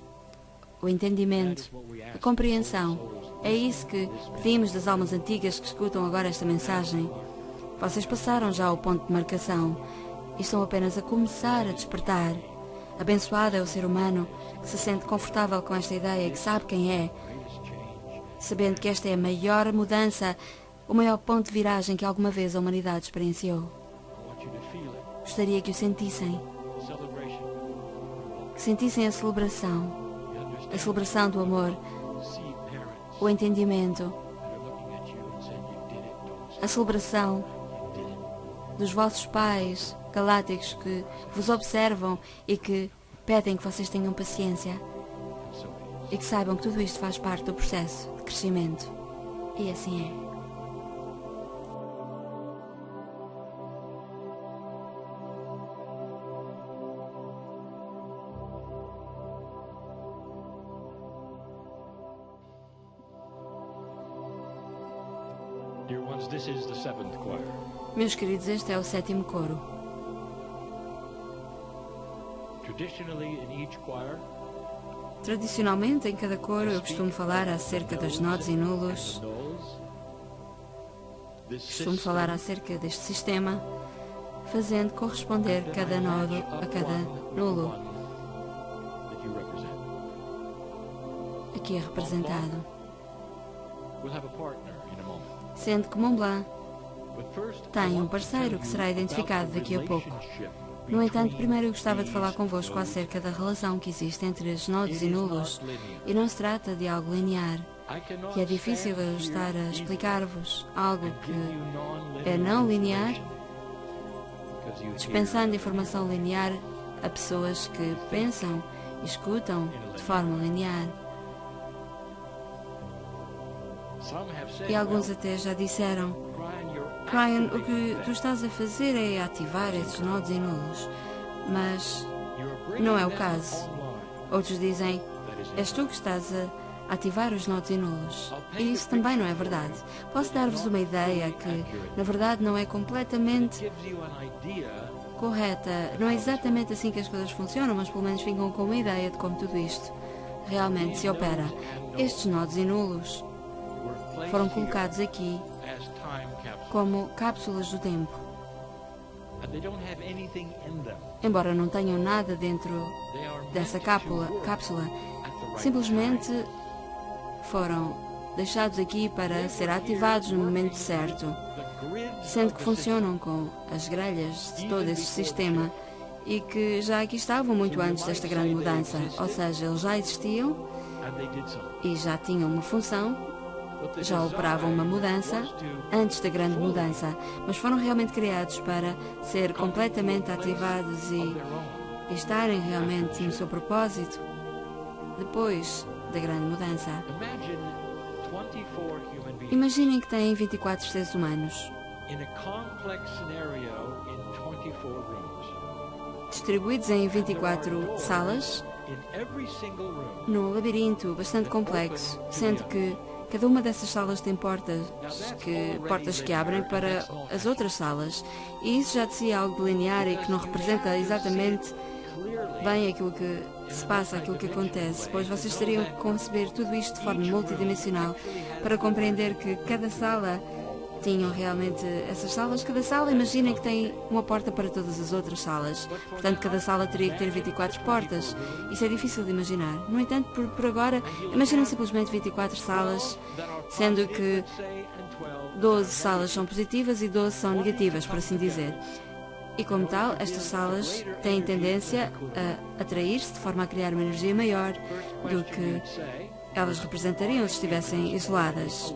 o entendimento, a compreensão, é isso que pedimos das almas antigas que escutam agora esta mensagem. Vocês passaram já o ponto de marcação e estão apenas a começar a despertar. Abençoado é o ser humano que se sente confortável com esta ideia, que sabe quem é, sabendo que esta é a maior mudança, o maior ponto de viragem que alguma vez a humanidade experienciou. Gostaria que o sentissem. Que sentissem a celebração do amor, o entendimento, a celebração dos vossos pais galácticos que vos observam e que pedem que vocês tenham paciência e que saibam que tudo isto faz parte do processo de crescimento. E assim é. Meus queridos, este é o 7º coro. Tradicionalmente, em cada coro, eu costumo falar acerca dos nodos e nulos. Costumo falar acerca deste sistema, fazendo corresponder cada nodo a cada nulo. Aqui é representado. Sendo que Mont Blanc tem um parceiro que será identificado daqui a pouco. No entanto, primeiro eu gostava de falar convosco acerca da relação que existe entre os nodos e nulos, e não se trata de algo linear, que é difícil eu estar a explicar-vos algo que é não linear, dispensando informação linear a pessoas que pensam e escutam de forma linear. E alguns até já disseram: Ryan, o que tu estás a fazer é ativar esses nodos e nulos. Mas não é o caso. Outros dizem: és tu que estás a ativar os nodos e nulos. E isso também não é verdade. Posso dar-vos uma ideia que, na verdade, não é completamente correta. Não é exatamente assim que as coisas funcionam, mas pelo menos ficam com uma ideia de como tudo isto realmente se opera. Estes nodos e nulos foram colocados aqui como cápsulas do tempo. Embora não tenham nada dentro dessa cápsula, simplesmente foram deixados aqui para ser ativados no momento certo, sendo que funcionam com as grelhas de todo esse sistema e que já aqui estavam muito antes desta grande mudança, ou seja, eles já existiam e já tinham uma função, já operavam uma mudança antes da grande mudança, mas foram realmente criados para ser completamente ativados e estarem realmente no seu propósito depois da grande mudança. Imaginem que têm 24 seres humanos distribuídos em 24 salas num labirinto bastante complexo, sendo que cada uma dessas salas tem portas que abrem para as outras salas, e isso já de si é algo linear e que não representa exatamente bem aquilo que se passa, aquilo que acontece, pois vocês teriam que conceber tudo isto de forma multidimensional para compreender que cada sala tinham realmente essas salas. Cada sala, imaginem que tem uma porta para todas as outras salas. Portanto, cada sala teria que ter 24 portas. Isso é difícil de imaginar. No entanto, por agora, imaginem simplesmente 24 salas, sendo que 12 salas são positivas e 12 são negativas, por assim dizer. E como tal, estas salas têm tendência a atrair-se de forma a criar uma energia maior do que elas representariam se estivessem isoladas.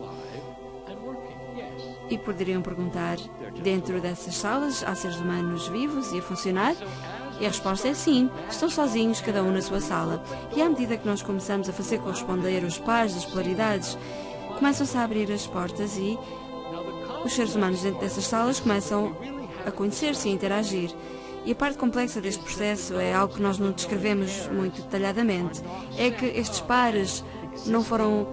E poderiam perguntar, dentro dessas salas há seres humanos vivos e a funcionar? E a resposta é sim, estão sozinhos, cada um na sua sala. E à medida que nós começamos a fazer corresponder os pares das polaridades, começam-se a abrir as portas e os seres humanos dentro dessas salas começam a conhecer-se e a interagir. E a parte complexa deste processo é algo que nós não descrevemos muito detalhadamente. É que estes pares não foram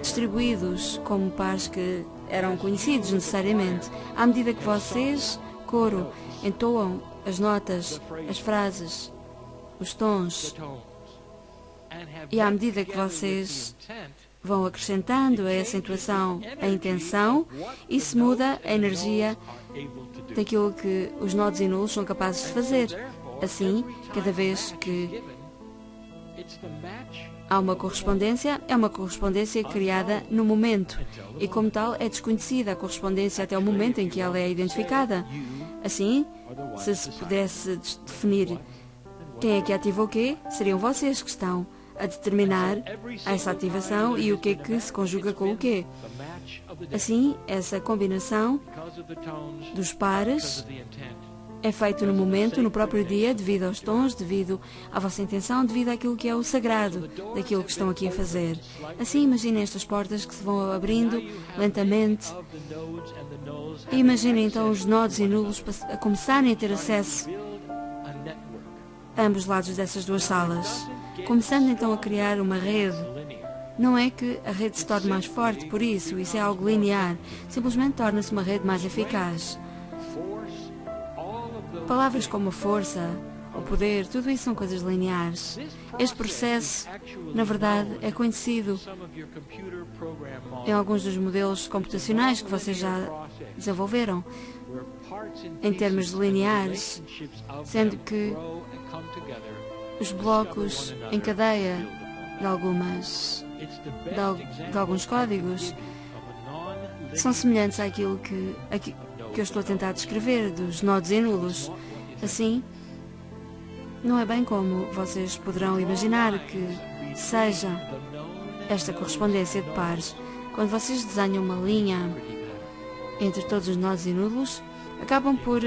distribuídos como pares que eram conhecidos necessariamente. À medida que vocês, coro, entoam as notas, as frases, os tons, e à medida que vocês vão acrescentando a essa entoação, a intenção, isso muda a energia daquilo que os nodos e nulos são capazes de fazer. Assim, cada vez que há uma correspondência, é uma correspondência criada no momento e, como tal, é desconhecida a correspondência até o momento em que ela é identificada. Assim, se se pudesse definir quem é que ativa o quê, seriam vocês que estão a determinar essa ativação e o que é que se conjuga com o quê. Assim, essa combinação dos pares é feito no momento, no próprio dia, devido aos tons, devido à vossa intenção, devido àquilo que é o sagrado daquilo que estão aqui a fazer. Assim, imaginem estas portas que se vão abrindo lentamente. E imaginem então os nodos e nulos a começarem a ter acesso a ambos os lados dessas duas salas, começando então a criar uma rede. Não é que a rede se torne mais forte por isso é algo linear, simplesmente torna-se uma rede mais eficaz. Palavras como a força, o poder, tudo isso são coisas lineares. Este processo, na verdade, é conhecido em alguns dos modelos computacionais que vocês já desenvolveram, em termos lineares, sendo que os blocos em cadeia de alguns códigos são semelhantes àquilo que eu estou a tentar descrever, dos nodos e nulos. Assim, não é bem como vocês poderão imaginar que seja esta correspondência de pares. Quando vocês desenham uma linha entre todos os nodos e nulos, acabam por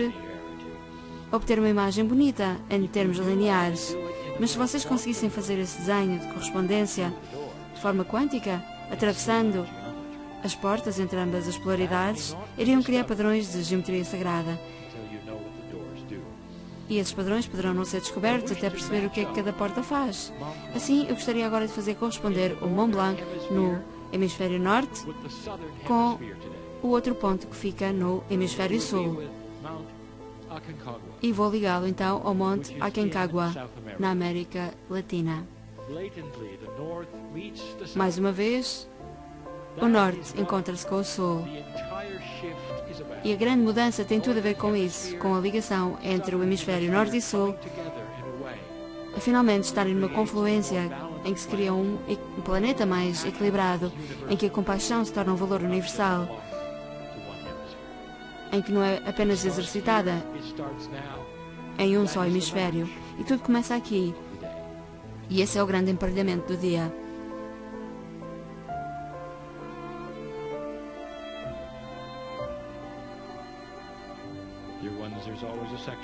obter uma imagem bonita em termos lineares. Mas se vocês conseguissem fazer esse desenho de correspondência de forma quântica, atravessando as portas entre ambas as polaridades, iriam criar padrões de geometria sagrada. E esses padrões poderão não ser descobertos até perceber o que é que cada porta faz. Assim, eu gostaria agora de fazer corresponder o Mont Blanc no hemisfério norte com o outro ponto que fica no hemisfério sul. E vou ligá-lo então ao Monte Aconcagua, na América Latina. Mais uma vez, o norte encontra-se com o sul. E a grande mudança tem tudo a ver com isso, com a ligação entre o hemisfério norte e sul, a finalmente estarem numa confluência em que se cria um planeta mais equilibrado, em que a compaixão se torna um valor universal, em que não é apenas exercitada em um só hemisfério. E tudo começa aqui. E esse é o grande emparelhamento do dia.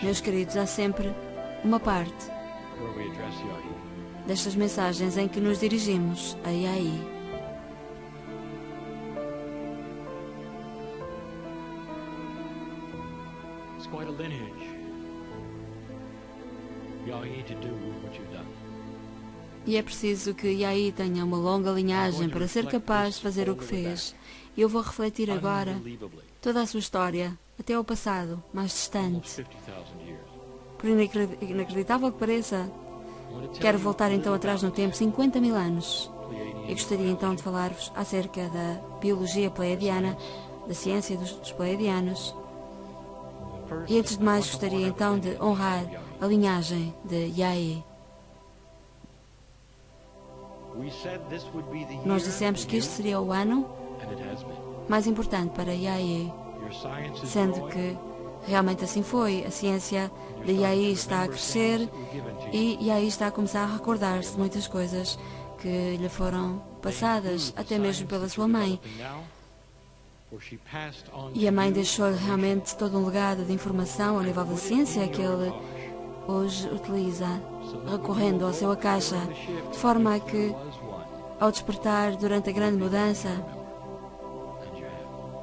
Meus queridos, há sempre uma parte destas mensagens em que nos dirigimos a Yai. E é preciso que Yai tenha uma longa linhagem para ser capaz de fazer o que fez. E eu vou refletir agora toda a sua história, até ao passado, mais distante. Por inacreditável que pareça, Quero voltar então atrás no tempo 50 mil anos. E gostaria então de falar-vos acerca da biologia pleiadiana, da ciência dos pleiadianos. E antes de mais gostaria então de honrar a linhagem de Yaé. Nós dissemos que este seria o ano mais importante para Yaé, sendo que realmente assim foi. A ciência de Yaé está a crescer e Yaé está a começar a recordar-se de muitas coisas que lhe foram passadas, até mesmo pela sua mãe. E a mãe deixou-lhe realmente todo um legado de informação ao nível da ciência que ele hoje utiliza, recorrendo ao seu Akasha, de forma a que, ao despertar durante a grande mudança,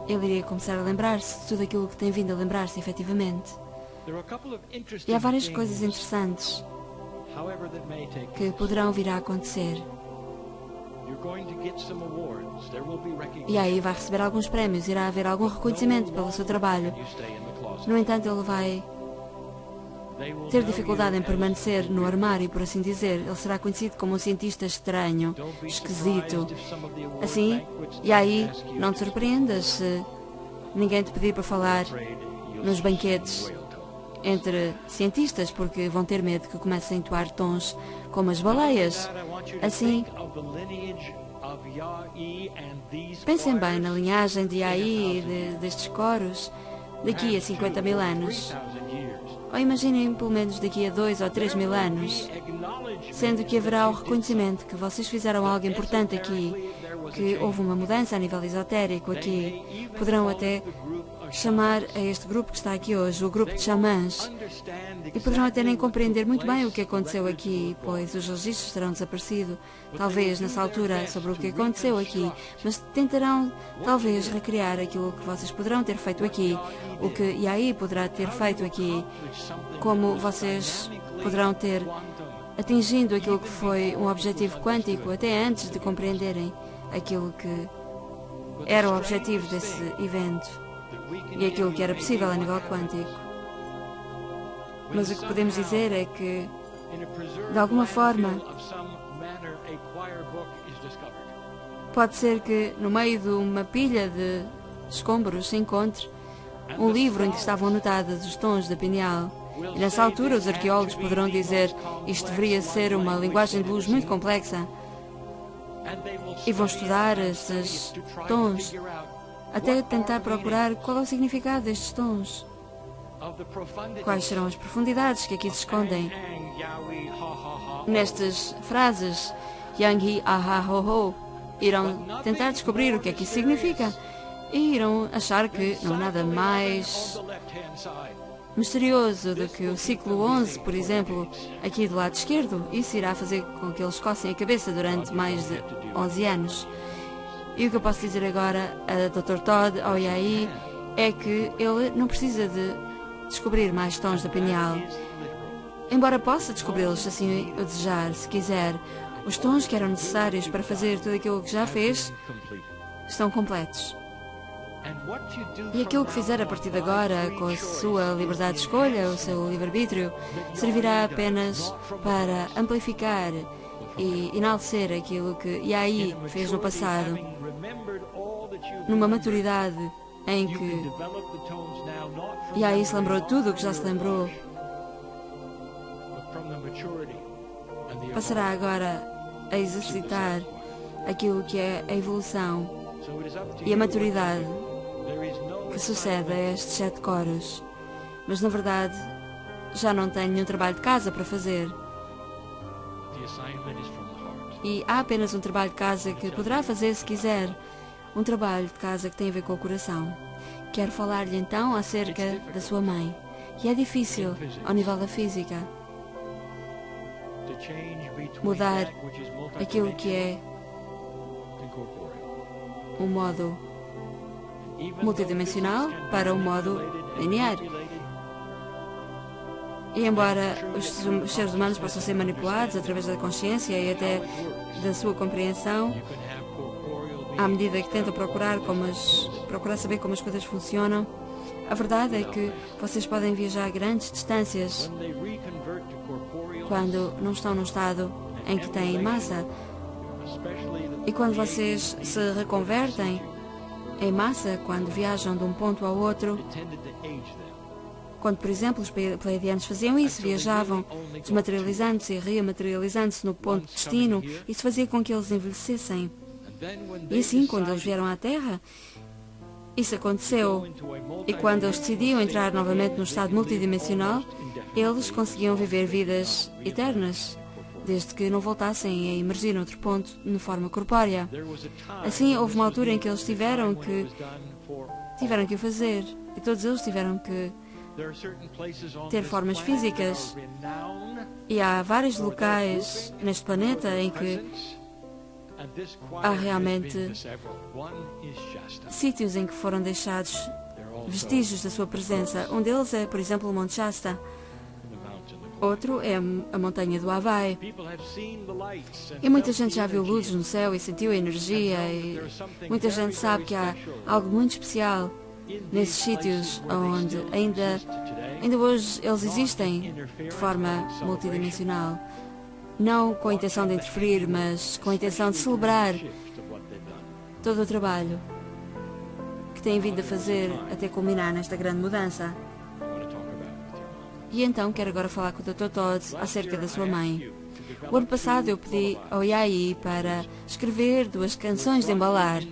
ele iria começar a lembrar-se de tudo aquilo que tem vindo a lembrar-se, efetivamente. E há várias coisas interessantes que poderão vir a acontecer. E aí vai receber alguns prémios, irá haver algum reconhecimento pelo seu trabalho. No entanto, ele vai ter dificuldade em permanecer no armário, por assim dizer. Ele será conhecido como um cientista estranho, esquisito. Assim, e aí não te surpreendas se ninguém te pedir para falar nos banquetes entre cientistas, porque vão ter medo que comece a entoar tons como as baleias. Assim, pensem bem na linhagem de Yaé e destes coros daqui a 50 mil anos. Ou imaginem pelo menos daqui a 2 ou 3 mil anos, sendo que haverá o reconhecimento que vocês fizeram algo importante aqui, que houve uma mudança a nível esotérico aqui. Poderão até chamar a este grupo que está aqui hoje, o grupo de xamãs, e poderão até nem compreender muito bem o que aconteceu aqui, pois os registros terão desaparecido, talvez nessa altura, sobre o que aconteceu aqui, mas tentarão talvez recriar aquilo que vocês poderão ter feito aqui, o que Yaé poderá ter feito aqui, como vocês poderão ter atingindo aquilo que foi um objetivo quântico, até antes de compreenderem aquilo que era o objetivo desse evento e aquilo que era possível a nível quântico. Mas o que podemos dizer é que, de alguma forma, pode ser que no meio de uma pilha de escombros se encontre um livro em que estavam anotados os tons da pineal. E nessa altura os arqueólogos poderão dizer: isto deveria ser uma linguagem de luz muito complexa. E vão estudar esses tons até tentar procurar qual é o significado destes tons. Quais serão as profundidades que aqui se escondem nestas frases. Yang He Aha Ho Ho. Irão tentar descobrir o que é que isso significa e irão achar que não há nada mais misterioso do que o ciclo 11, por exemplo, aqui do lado esquerdo. Isso irá fazer com que eles cocem a cabeça durante mais de 11 anos. E o que eu posso dizer agora a Dr. Todd, ao Yaé, é que ele não precisa de descobrir mais tons da pineal. Embora possa descobri-los se assim o desejar, se quiser, os tons que eram necessários para fazer tudo aquilo que já fez estão completos. E aquilo que fizer a partir de agora, com a sua liberdade de escolha, o seu livre-arbítrio, servirá apenas para amplificar e enaltecer aquilo que Yaé fez no passado, numa maturidade em que Yaé se lembrou de tudo o que já se lembrou. Passará agora a exercitar aquilo que é a evolução e a maturidade que sucede a estes 7 coros. Mas na verdade já não tem nenhum trabalho de casa para fazer. E há apenas um trabalho de casa que poderá fazer se quiser. Um trabalho de casa que tem a ver com o coração. Quero falar-lhe então acerca da sua mãe. E é difícil ao nível da física mudar aquilo que é um modo multidimensional para um modo linear. E embora os seres humanos possam ser manipulados através da consciência e até da sua compreensão, à medida que tentam procurar saber como as coisas funcionam, a verdade é que vocês podem viajar grandes distâncias quando não estão num estado em que têm massa. E quando vocês se reconvertem em massa, quando viajam de um ponto ao outro, quando, por exemplo, os pleiadianos faziam isso, viajavam desmaterializando-se e rematerializando-se no ponto de destino, isso fazia com que eles envelhecessem. E assim, quando eles vieram à Terra, isso aconteceu. E quando eles decidiam entrar novamente no estado multidimensional, eles conseguiam viver vidas eternas, desde que não voltassem a emergir noutro ponto de forma corpórea. Assim, houve uma altura em que eles tiveram que o fazer. E todos eles tiveram que ter formas físicas. E há vários locais neste planeta em que há realmente sítios em que foram deixados vestígios da sua presença. Um deles é, por exemplo, o Monte Shasta. Outro é a montanha do Havaí. E muita gente já viu luzes no céu e sentiu a energia. E muita gente sabe que há algo muito especial nesses sítios onde ainda hoje eles existem de forma multidimensional. Não com a intenção de interferir, mas com a intenção de celebrar todo o trabalho que têm vindo a fazer até culminar nesta grande mudança. E então quero agora falar com o Dr. Todd acerca da sua mãe. O ano passado eu pedi ao Yai para escrever 2 canções de embalar.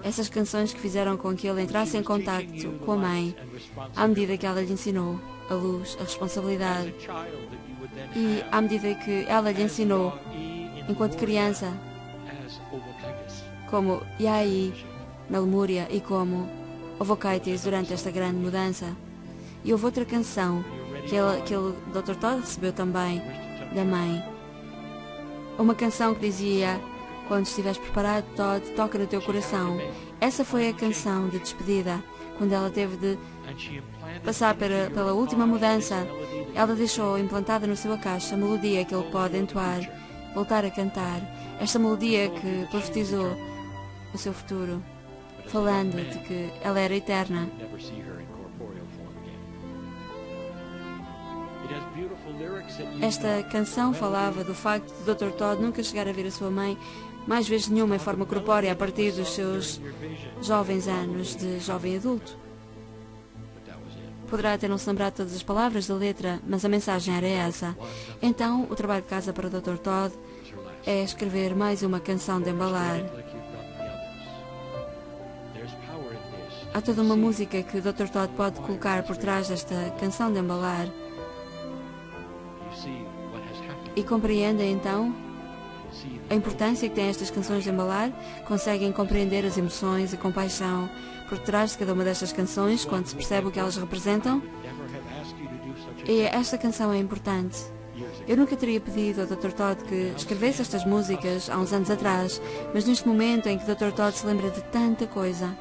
Essas canções que fizeram com que ele entrasse em contacto com a mãe, à medida que ela lhe ensinou a luz, a responsabilidade. E à medida que ela lhe ensinou, enquanto criança, como Yai na Lemúria e como Ovokaitis durante esta grande mudança. E houve outra canção que o Dr. Todd recebeu também da mãe. Uma canção que dizia: quando estiveres preparado, Todd, toca no teu coração. Essa foi a canção de despedida. Quando ela teve de passar pela última mudança, ela deixou implantada no seu caixa a melodia que ele pode entoar, voltar a cantar. Esta melodia que profetizou o seu futuro, falando de que ela era eterna. Esta canção falava do facto de Dr. Todd nunca chegar a ver a sua mãe mais vezes nenhuma em forma corpórea a partir dos seus jovens anos de jovem adulto. Poderá até não se lembrar de todas as palavras da letra, mas a mensagem era essa. Então, o trabalho de casa para o Dr. Todd é escrever mais uma canção de embalar. Há toda uma música que o Dr. Todd pode colocar por trás desta canção de embalar. E compreendem então a importância que têm estas canções de embalar? Conseguem compreender as emoções e compaixão por trás de cada uma destas canções quando se percebe o que elas representam? E esta canção é importante. Eu nunca teria pedido ao Dr. Todd que escrevesse estas músicas há uns anos atrás, mas neste momento em que o Dr. Todd se lembra de tanta coisa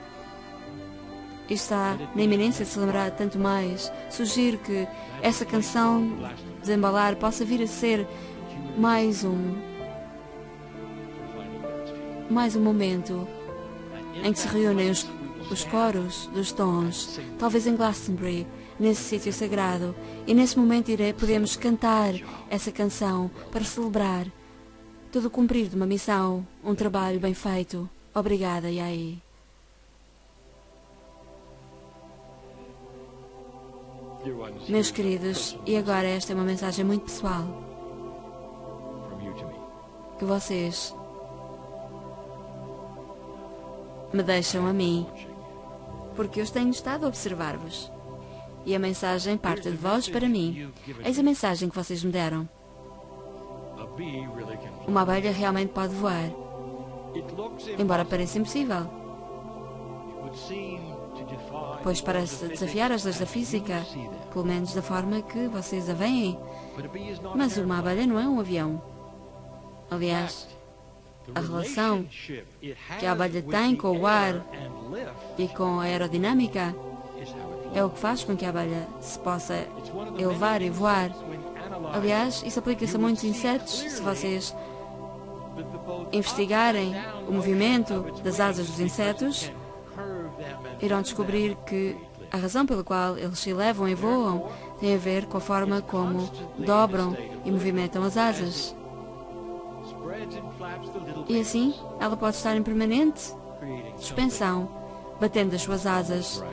e está na iminência de se lembrar de tanto mais, sugiro que essa canção de embalar possa vir a ser mais um momento em que se reúnem os coros dos tons, talvez em Glastonbury, nesse sítio sagrado, e nesse momento podemos cantar essa canção para celebrar todo o cumprir de uma missão, um trabalho bem feito. Obrigada, Yai. Meus queridos, e agora esta é uma mensagem muito pessoal que vocês me deixam a mim, porque eu tenho estado a observar-vos. E a mensagem parte de vós para mim. Eis a mensagem que vocês me deram. Uma abelha realmente pode voar, embora pareça impossível, pois parece desafiar as leis da física, pelo menos da forma que vocês a veem. Mas uma abelha não é um avião. Aliás, a relação que a abelha tem com o ar e com a aerodinâmica é o que faz com que a abelha se possa elevar e voar. Aliás, isso aplica-se a muitos insetos. Se vocês investigarem o movimento das asas dos insetos, irão descobrir que A razão pela qual eles se elevam e voam tem a ver com a forma como dobram e movimentam as asas. E assim, ela pode estar em permanente suspensão, batendo as suas asas,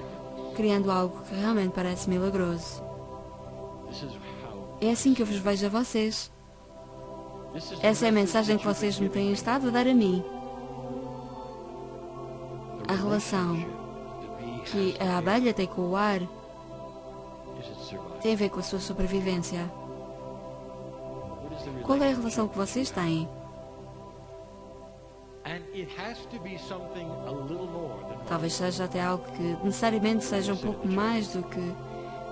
criando algo que realmente parece milagroso. É assim que eu vos vejo a vocês. Essa é a mensagem que vocês me têm estado a dar a mim. A relação que a abelha tem com o ar tem a ver com a sua sobrevivência. Qual é a relação que vocês têm? Talvez seja até algo que necessariamente seja um pouco mais do que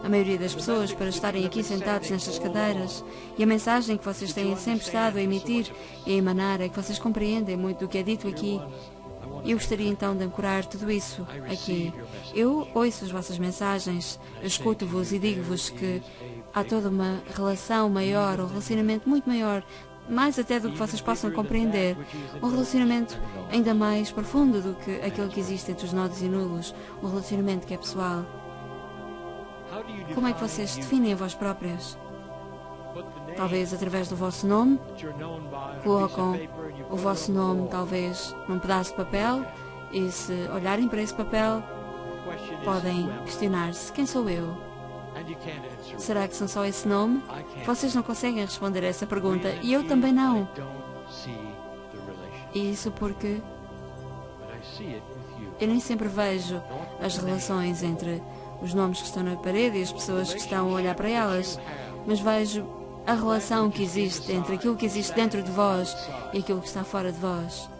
a maioria das pessoas para estarem aqui sentados nestas cadeiras. E a mensagem que vocês têm sempre estado a emitir e a emanar é que vocês compreendem muito do que é dito aqui. E eu gostaria então de ancorar tudo isso aqui. Eu ouço as vossas mensagens, eu escuto-vos e digo-vos que há toda uma relação maior, um relacionamento muito maior, mais até do que vocês possam compreender, um relacionamento ainda mais profundo do que aquele que existe entre os nodos e nulos, um relacionamento que é pessoal. Como é que vocês definem a vós próprios? Talvez através do vosso nome, colocam o vosso nome talvez num pedaço de papel e se olharem para esse papel podem questionar-se, quem sou eu? Será que são só esse nome? Vocês não conseguem responder a essa pergunta e eu também não. E isso porque eu nem sempre vejo as relações entre os nomes que estão na parede e as pessoas que estão a olhar para elas, mas vejo a relação que existe entre aquilo que existe dentro de vós e aquilo que está fora de vós.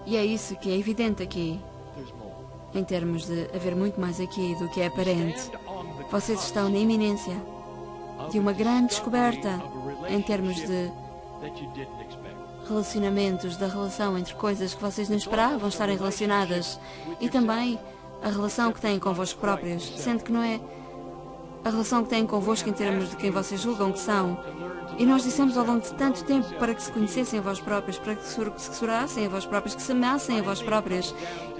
E é isso que é evidente aqui, em termos de haver muito mais aqui do que é aparente. Vocês estão na iminência de uma grande descoberta em termos de relacionamentos, da relação entre coisas que vocês não esperavam estarem relacionadas e também a relação que têm convosco próprios, sendo que não é a relação que têm convosco em termos de quem vocês julgam que são. E nós dissemos ao longo de tanto tempo para que se conhecessem a vós próprios, para que se segurassem a vós próprios, que se amassem a vós próprios.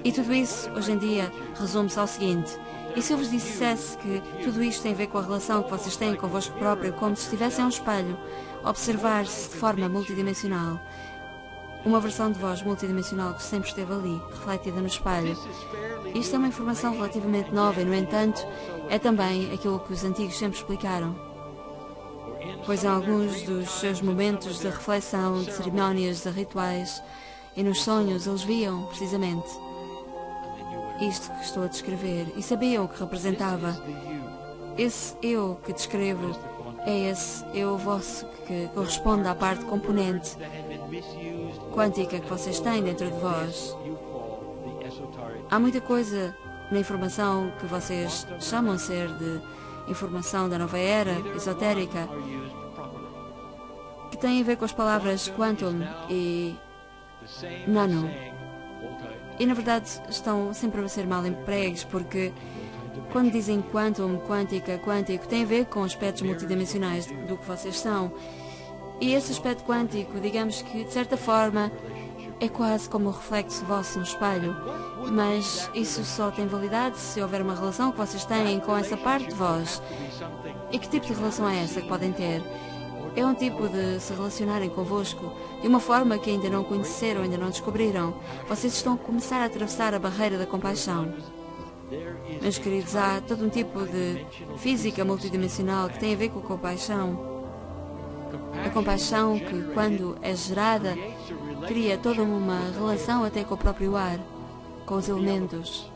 E tudo isso, hoje em dia, resume-se ao seguinte. E se eu vos dissesse que tudo isto tem a ver com a relação que vocês têm convosco próprio, como se estivessem a um espelho, observar-se de forma multidimensional, uma versão de vós multidimensional que sempre esteve ali, refletida no espelho. Isto é uma informação relativamente nova e, no entanto, é também aquilo que os antigos sempre explicaram. Pois em alguns dos seus momentos de reflexão, de cerimónias, de rituais e nos sonhos, eles viam, precisamente, isto que estou a descrever e sabiam o que representava. Esse eu que descrevo é esse eu vosso que corresponde à parte componente quântica que vocês têm dentro de vós. Há muita coisa na informação que vocês chamam ser de informação da nova era, esotérica, que tem a ver com as palavras quantum e nano. E na verdade estão sempre a ser mal empregos, porque quando dizem quantum, quântica, quântico, tem a ver com aspectos multidimensionais do que vocês são. E esse aspecto quântico, digamos que de certa forma é quase como um reflexo vosso no espelho, mas isso só tem validade se houver uma relação que vocês têm com essa parte de vós. E que tipo de relação é essa que podem ter? É um tipo de se relacionarem convosco de uma forma que ainda não conheceram, ainda não descobriram. Vocês estão a começar a atravessar a barreira da compaixão. Meus queridos, há todo um tipo de física multidimensional que tem a ver com a compaixão. A compaixão que, quando é gerada, cria toda uma relação até com o próprio ar, com os elementos,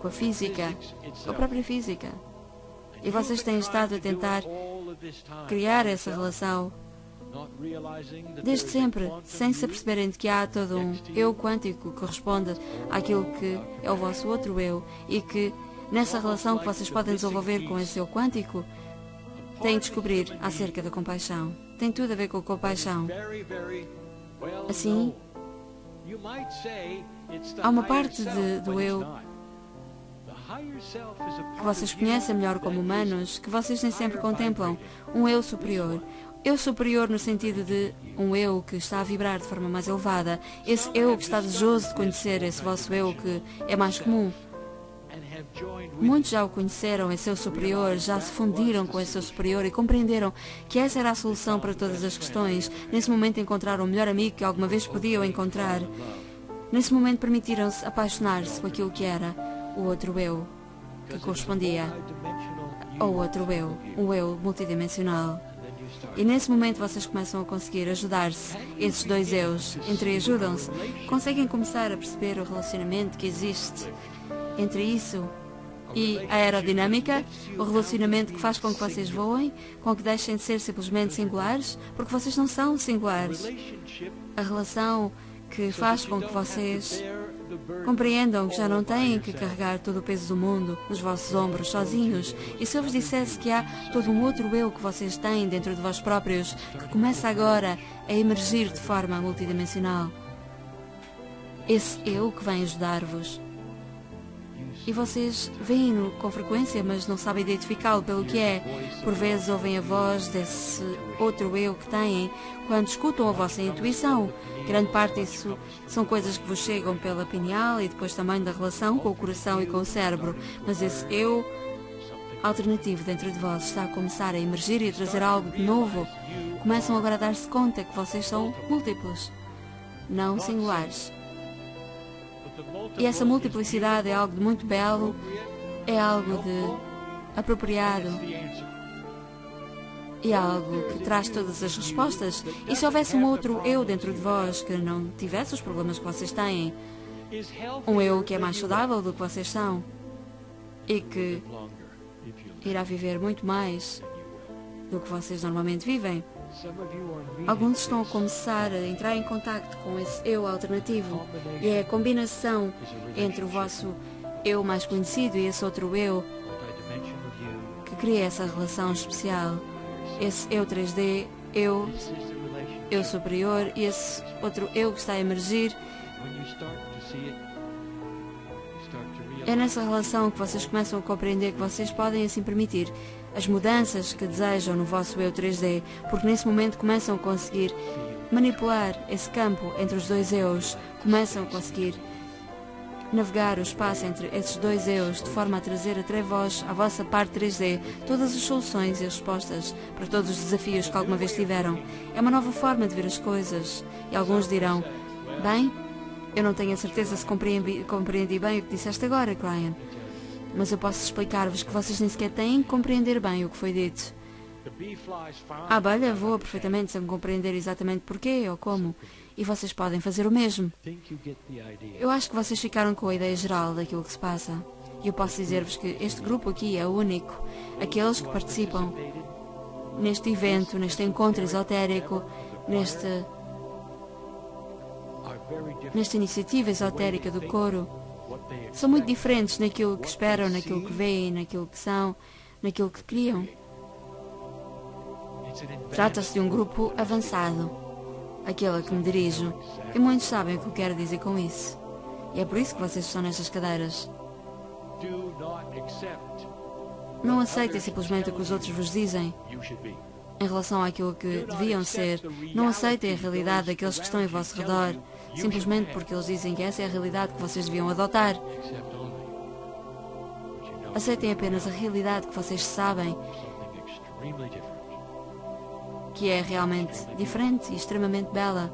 com a física, com a própria física. E vocês têm estado a tentar criar essa relação desde sempre, sem se aperceberem de que há todo um eu quântico que corresponde àquilo que é o vosso outro eu e que, nessa relação que vocês podem desenvolver com esse eu quântico, têm de descobrir acerca da compaixão. Tem tudo a ver com a compaixão. Assim, há uma parte do eu que vocês conhecem melhor como humanos, que vocês nem sempre contemplam, um eu superior. Eu superior no sentido de um eu que está a vibrar de forma mais elevada, esse eu que está desejoso de conhecer esse vosso eu que é mais comum. Muitos já o conheceram, é seu superior, já se fundiram com esse seu superior e compreenderam que essa era a solução para todas as questões. Nesse momento encontraram o melhor amigo que alguma vez podiam encontrar. Nesse momento permitiram-se apaixonar-se com aquilo que era o outro eu, que correspondia ao outro eu, um eu multidimensional. E nesse momento vocês começam a conseguir ajudar-se. Esses dois eus entreajudam-se. Conseguem começar a perceber o relacionamento que existe entre isso e a aerodinâmica, o relacionamento que faz com que vocês voem, com que deixem de ser simplesmente singulares, porque vocês não são singulares. A relação que faz com que vocês compreendam que já não têm que carregar todo o peso do mundo nos vossos ombros sozinhos. E se eu vos dissesse que há todo um outro eu que vocês têm dentro de vós próprios, que começa agora a emergir de forma multidimensional? Esse eu que vem ajudar-vos. E vocês veem-no com frequência, mas não sabem identificá-lo pelo que é. Por vezes ouvem a voz desse outro eu que têm quando escutam a vossa intuição. Grande parte disso são coisas que vos chegam pela pineal e depois também da relação com o coração e com o cérebro. Mas esse eu alternativo dentro de vós está a começar a emergir e a trazer algo de novo. Começam agora a dar-se conta que vocês são múltiplos, não singulares. E essa multiplicidade é algo de muito belo, é algo de apropriado, e é algo que traz todas as respostas. E se houvesse um outro eu dentro de vós que não tivesse os problemas que vocês têm, um eu que é mais saudável do que vocês são, e que irá viver muito mais do que vocês normalmente vivem. Alguns estão a começar a entrar em contacto com esse eu alternativo, e é a combinação entre o vosso eu mais conhecido e esse outro eu que cria essa relação especial. Esse eu 3D, eu superior, e esse outro eu que está a emergir. É nessa relação que vocês começam a compreender que vocês podem assim permitir as mudanças que desejam no vosso eu 3D, porque nesse momento começam a conseguir manipular esse campo entre os dois eus, começam a conseguir navegar o espaço entre esses dois eus de forma a trazer até vós, a vossa parte 3D, todas as soluções e as respostas para todos os desafios que alguma vez tiveram. É uma nova forma de ver as coisas. E alguns dirão, bem, eu não tenho a certeza se compreendi bem o que disseste agora, Ryan. Mas eu posso explicar-vos que vocês nem sequer têm que compreender bem o que foi dito. A abelha voa perfeitamente sem compreender exatamente porquê ou como, e vocês podem fazer o mesmo. Eu acho que vocês ficaram com a ideia geral daquilo que se passa. E eu posso dizer-vos que este grupo aqui é único. Aqueles que participam neste evento, neste encontro esotérico, nesta iniciativa esotérica do coro, são muito diferentes naquilo que esperam, naquilo que veem, naquilo que são, naquilo que criam. Trata-se de um grupo avançado, aquele a que me dirijo, e muitos sabem o que eu quero dizer com isso. E é por isso que vocês estão nestas cadeiras. Não aceitem simplesmente o que os outros vos dizem em relação àquilo que deviam ser. Não aceitem a realidade daqueles que estão em vosso redor, simplesmente porque eles dizem que essa é a realidade que vocês deviam adotar. Aceitem apenas a realidade que vocês sabem, que é realmente diferente e extremamente bela,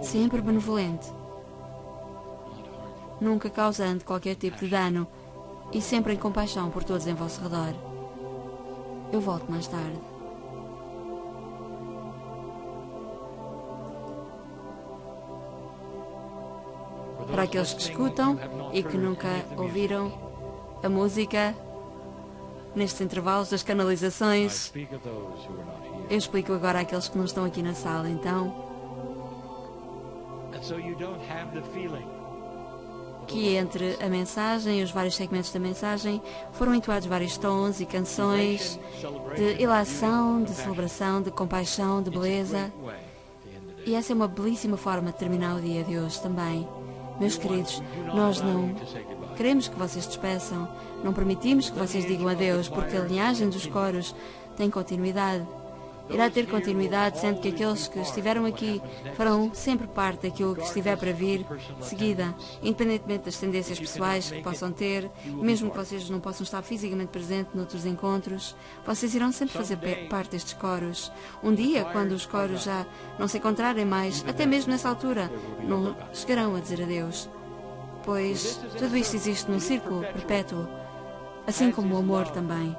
sempre benevolente, nunca causando qualquer tipo de dano e sempre em compaixão por todos em vosso redor. Eu volto mais tarde. Para aqueles que escutam e que nunca ouviram a música nestes intervalos das canalizações, eu explico agora àqueles que não estão aqui na sala, então, que entre a mensagem e os vários segmentos da mensagem foram entoados vários tons e canções de ilação, de celebração, de compaixão, de beleza. E essa é uma belíssima forma de terminar o dia de hoje também. Meus queridos, nós não queremos que vocês despeçam, não permitimos que vocês digam adeus, porque a linhagem dos coros tem continuidade. irá ter continuidade, sendo que aqueles que estiveram aqui farão sempre parte daquilo que estiver para vir de seguida, independentemente das tendências pessoais que possam ter, mesmo que vocês não possam estar fisicamente presentes noutros encontros, vocês irão sempre fazer parte destes coros. Um dia, quando os coros já não se encontrarem mais, até mesmo nessa altura, não chegarão a dizer adeus, pois tudo isto existe num círculo perpétuo, assim como o amor também.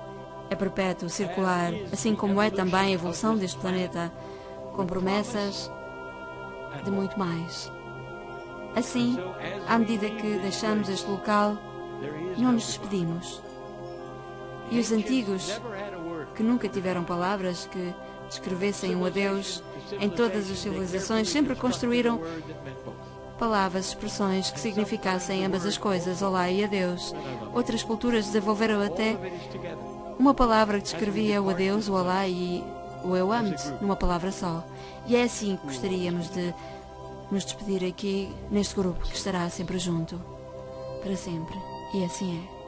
É perpétuo, circular, assim como é também a evolução deste planeta, com promessas de muito mais. Assim, à medida que deixamos este local, não nos despedimos. E os antigos, que nunca tiveram palavras que descrevessem um adeus, em todas as civilizações sempre construíram palavras, expressões que significassem ambas as coisas, olá e adeus. Outras culturas desenvolveram até uma palavra que descrevia o adeus, o olá e o eu amo-te numa palavra só. E é assim que gostaríamos de nos despedir aqui neste grupo que estará sempre junto, para sempre. E assim é.